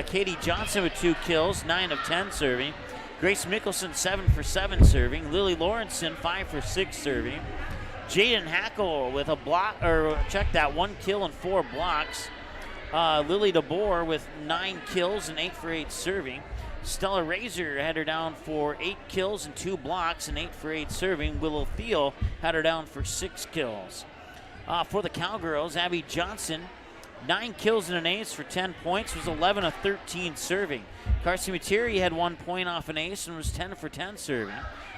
Katie Johnson with 2 kills, 9 of 10 serving. Grace Mickelson, 7 for 7 serving. Lily Lawrenson, 5 for 6 serving. Jaden Hackle with a block, or check that, 1 kill and 4 blocks. Lily DeBoer with 9 kills and 8 for 8 serving. Stella Razor had her down for 8 kills and 2 blocks and 8 for 8 serving. Willow Thiel had her down for 6 kills. For the Cowgirls, Abby Johnson, 9 kills and an ace for 10 points, was 11 of 13 serving. Carson Materi had 1 point off an ace and was 10 for 10 serving.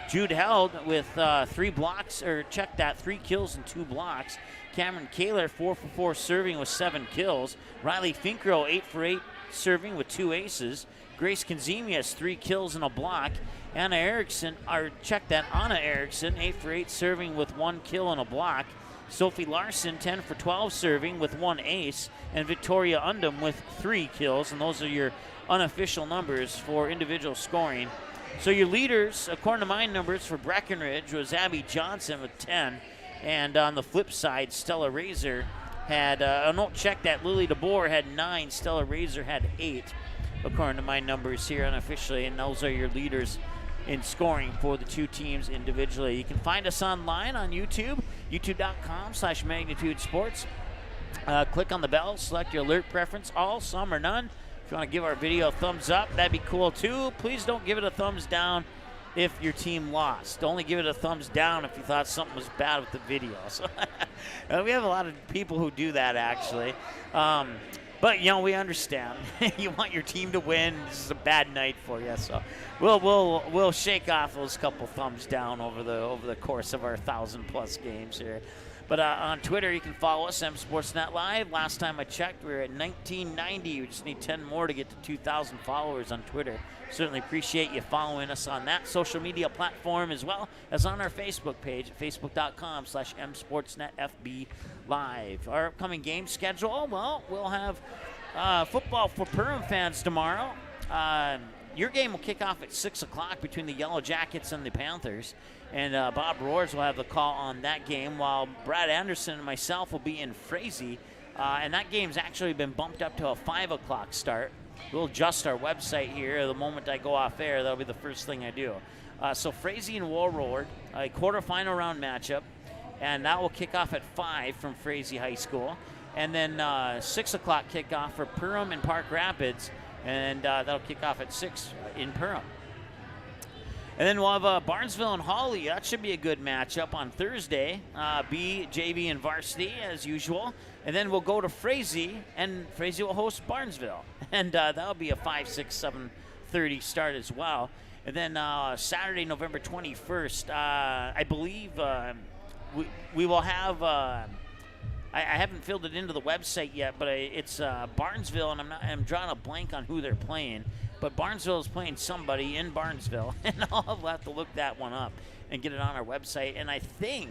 Jude Held with 3 blocks, or check that, 3 kills and 2 blocks. Cameron Kaler, 4 for 4 serving with 7 kills. Riley Finkrow, 8 for 8 serving with 2 aces. Grace Kanzemius, 3 kills and a block. Anna Erickson, or check that, Anna Erickson, 8 for 8 serving with 1 kill and a block. Sophie Larson, 10 for 12 serving with 1 ace, and Victoria Undum with 3 kills, and those are your unofficial numbers for individual scoring. So your leaders, according to my numbers for Breckenridge, was Abby Johnson with 10, and on the flip side, Stella Razor had, check that, Lily DeBoer had 9, Stella Razor had 8, according to my numbers here unofficially, and those are your leaders in scoring for the 2 teams individually. You can find us online on YouTube, youtube.com/Magnitude Sports. Click on the bell, select your alert preference, all, some, or none. If you want to give our video a thumbs up, that'd be cool too. Please don't give it a thumbs down if your team lost. Only give it a thumbs down if you thought something was bad with the video. So we have a lot of people who do that actually. But, we understand. You want your team to win. This is a bad night for you. So we'll shake off those couple thumbs down over the course of our 1,000+ games here. But on Twitter, you can follow us, mSportsNet Live. Last time I checked, we were at 1990. We just need 10 more to get to 2,000 followers on Twitter. Certainly appreciate you following us on that social media platform as well as on our Facebook page at facebook.com/mSportsNetFB Live. Our upcoming game schedule, well, we'll have football for Perham fans tomorrow. Your game will kick off at 6 o'clock between the Yellow Jackets and the Panthers. And Bob Roars will have the call on that game, while Brad Anderson and myself will be in Frazee. And that game's actually been bumped up to a 5 o'clock start. We'll adjust our website here. The moment I go off air, that'll be the first thing I do. So Frazee and Warlord, a quarterfinal round matchup. And that will kick off at 5 from Frazee High School. And then 6 o'clock kickoff for Perham and Park Rapids. And that'll kick off at 6 in Perham. And then we'll have Barnesville and Hawley. That should be a good matchup on Thursday. B, JV, and varsity as usual. And then we'll go to Frazee, and Frazee will host Barnesville. And that'll be a 5, 6, 7:30 start as well. And then Saturday, November 21st, I believe we will have, I haven't filled it into the website yet, but it's Barnesville, and I'm drawing a blank on who they're playing. But Barnesville is playing somebody in Barnesville, and I'll have to look that one up and get it on our website. And I think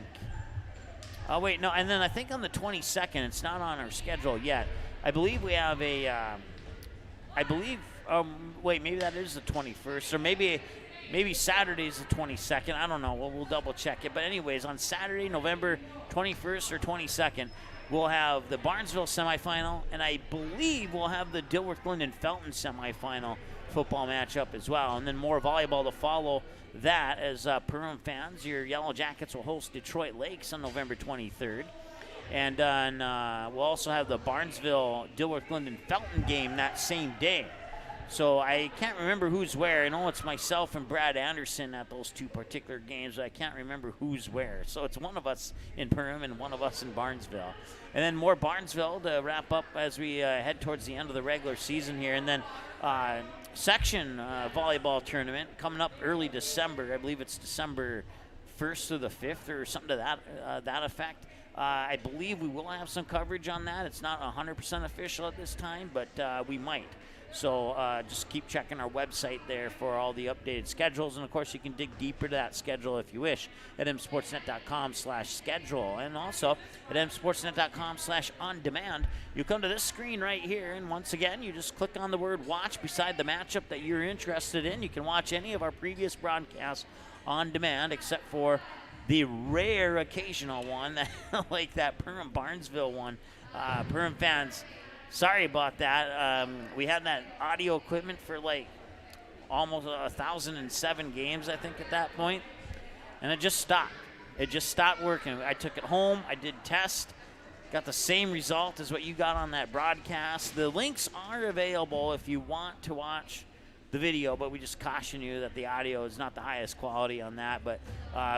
Wait, no, and then I think on the 22nd, it's not on our schedule yet. I believe we have a, wait, maybe that is the 21st, or maybe Saturday's the 22nd. I don't know. We'll double check it. But anyways, on Saturday, November 21st or 22nd, we'll have the Barnesville semifinal, and I believe we'll have the Dilworth-Linden-Felton semifinal football matchup as well. And then more volleyball to follow that as Perham fans. Your Yellow Jackets will host Detroit Lakes on November 23rd. And we'll also have the Barnesville-Dilworth-Linden-Felton game that same day. So I can't remember who's where. I know it's myself and Brad Anderson at those two particular games, but I can't remember who's where. So it's one of us in Perham and one of us in Barnesville. And then more Barnesville to wrap up as we head towards the end of the regular season here. And then section volleyball tournament coming up early December. I believe it's December 1st through the 5th or something to that effect. I believe we will have some coverage on that. It's not 100% official at this time, but we might. So just keep checking our website there for all the updated schedules. And, of course, you can dig deeper to that schedule if you wish at msportsnet.com/schedule. And also at msportsnet.com/on-demand. You come to this screen right here, and once again, you just click on the word watch beside the matchup that you're interested in. You can watch any of our previous broadcasts on demand except for the rare occasional one, like that Perham-Barnesville one. Perham fans, sorry about that. We had that audio equipment for like almost 1,007 games, I think, at that point, and it just stopped. It just stopped working. I took it home. I did test. Got the same result as what you got on that broadcast. The links are available if you want to watch the video, but we just caution you that the audio is not the highest quality on that. But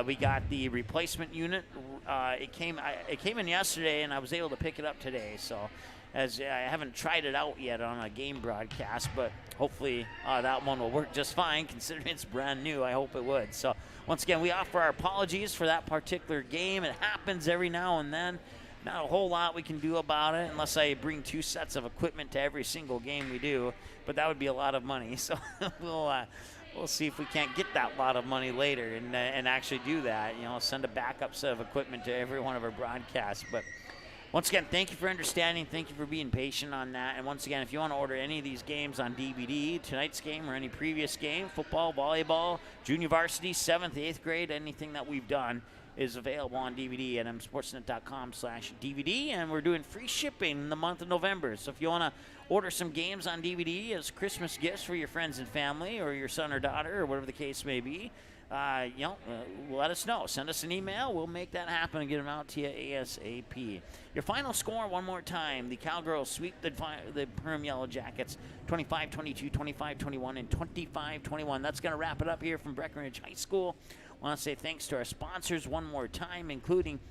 we got the replacement unit. It came in yesterday, and I was able to pick it up today. So, as I haven't tried it out yet on a game broadcast, but hopefully that one will work just fine considering it's brand new. I hope it would. So, once again, we offer our apologies for that particular game. It happens every now and then. Not a whole lot we can do about it unless I bring 2 sets of equipment to every single game we do, but that would be a lot of money. So we'll see if we can't get that lot of money later and actually do that. You know, send a backup set of equipment to every one of our broadcasts. But once again, thank you for understanding. Thank you for being patient on that. And once again, if you want to order any of these games on DVD, tonight's game or any previous game, football, volleyball, junior varsity, 7th, 8th grade, anything that we've done is available on DVD at msportsnet.com/DVD, and we're doing free shipping in the month of November. So if you want to order some games on DVD as Christmas gifts for your friends and family or your son or daughter or whatever the case may be, let us know. Send us an email. We'll make that happen and get them out to you ASAP. Your final score one more time. The Cowgirls sweep the Perham Yellow Jackets 25-22, 25-21, and 25-21. That's going to wrap it up here from Breckenridge High School. I want to say thanks to our sponsors one more time, including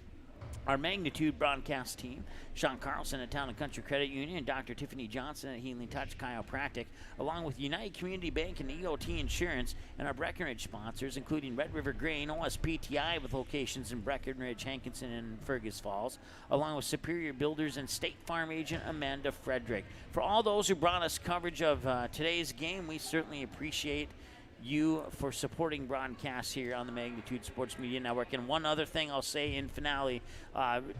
our Magnitude broadcast team, Sean Carlson at Town and Country Credit Union, and Dr. Tiffany Johnson at Healing Touch Chiropractic, along with United Community Bank and EOT Insurance, and our Breckenridge sponsors, including Red River Grain, OSPTI with locations in Breckenridge, Hankinson, and Fergus Falls, along with Superior Builders and State Farm agent Amanda Frederick. For all those who brought us coverage of today's game, we certainly appreciate you for supporting broadcasts here on the Magnitude Sports Media Network. And one other thing I'll say in finale,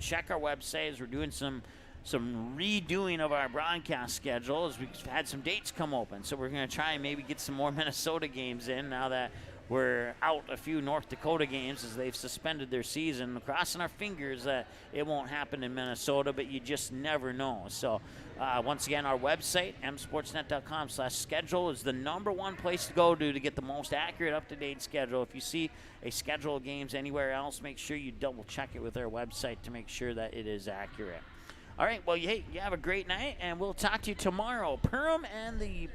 check our website as we're doing some redoing of our broadcast schedule as we've had some dates come open. So we're going to try and maybe get some more Minnesota games in now that we're out a few North Dakota games as they've suspended their season. Crossing our fingers that it won't happen in Minnesota, but you just never know. So once again, our website, msportsnet.com/schedule, is the #1 place to go to get the most accurate, up-to-date schedule. If you see a schedule of games anywhere else, make sure you double-check it with our website to make sure that it is accurate. All right, well, you have a great night, and we'll talk to you tomorrow. Perham and the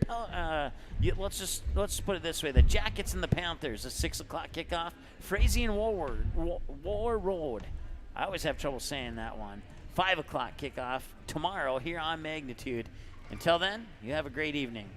let's put it this way: the Jackets and the Panthers, a 6 o'clock kickoff. Frazee and War Road. I always have trouble saying that one. 5 o'clock kickoff tomorrow here on Magnitude. Until then, you have a great evening.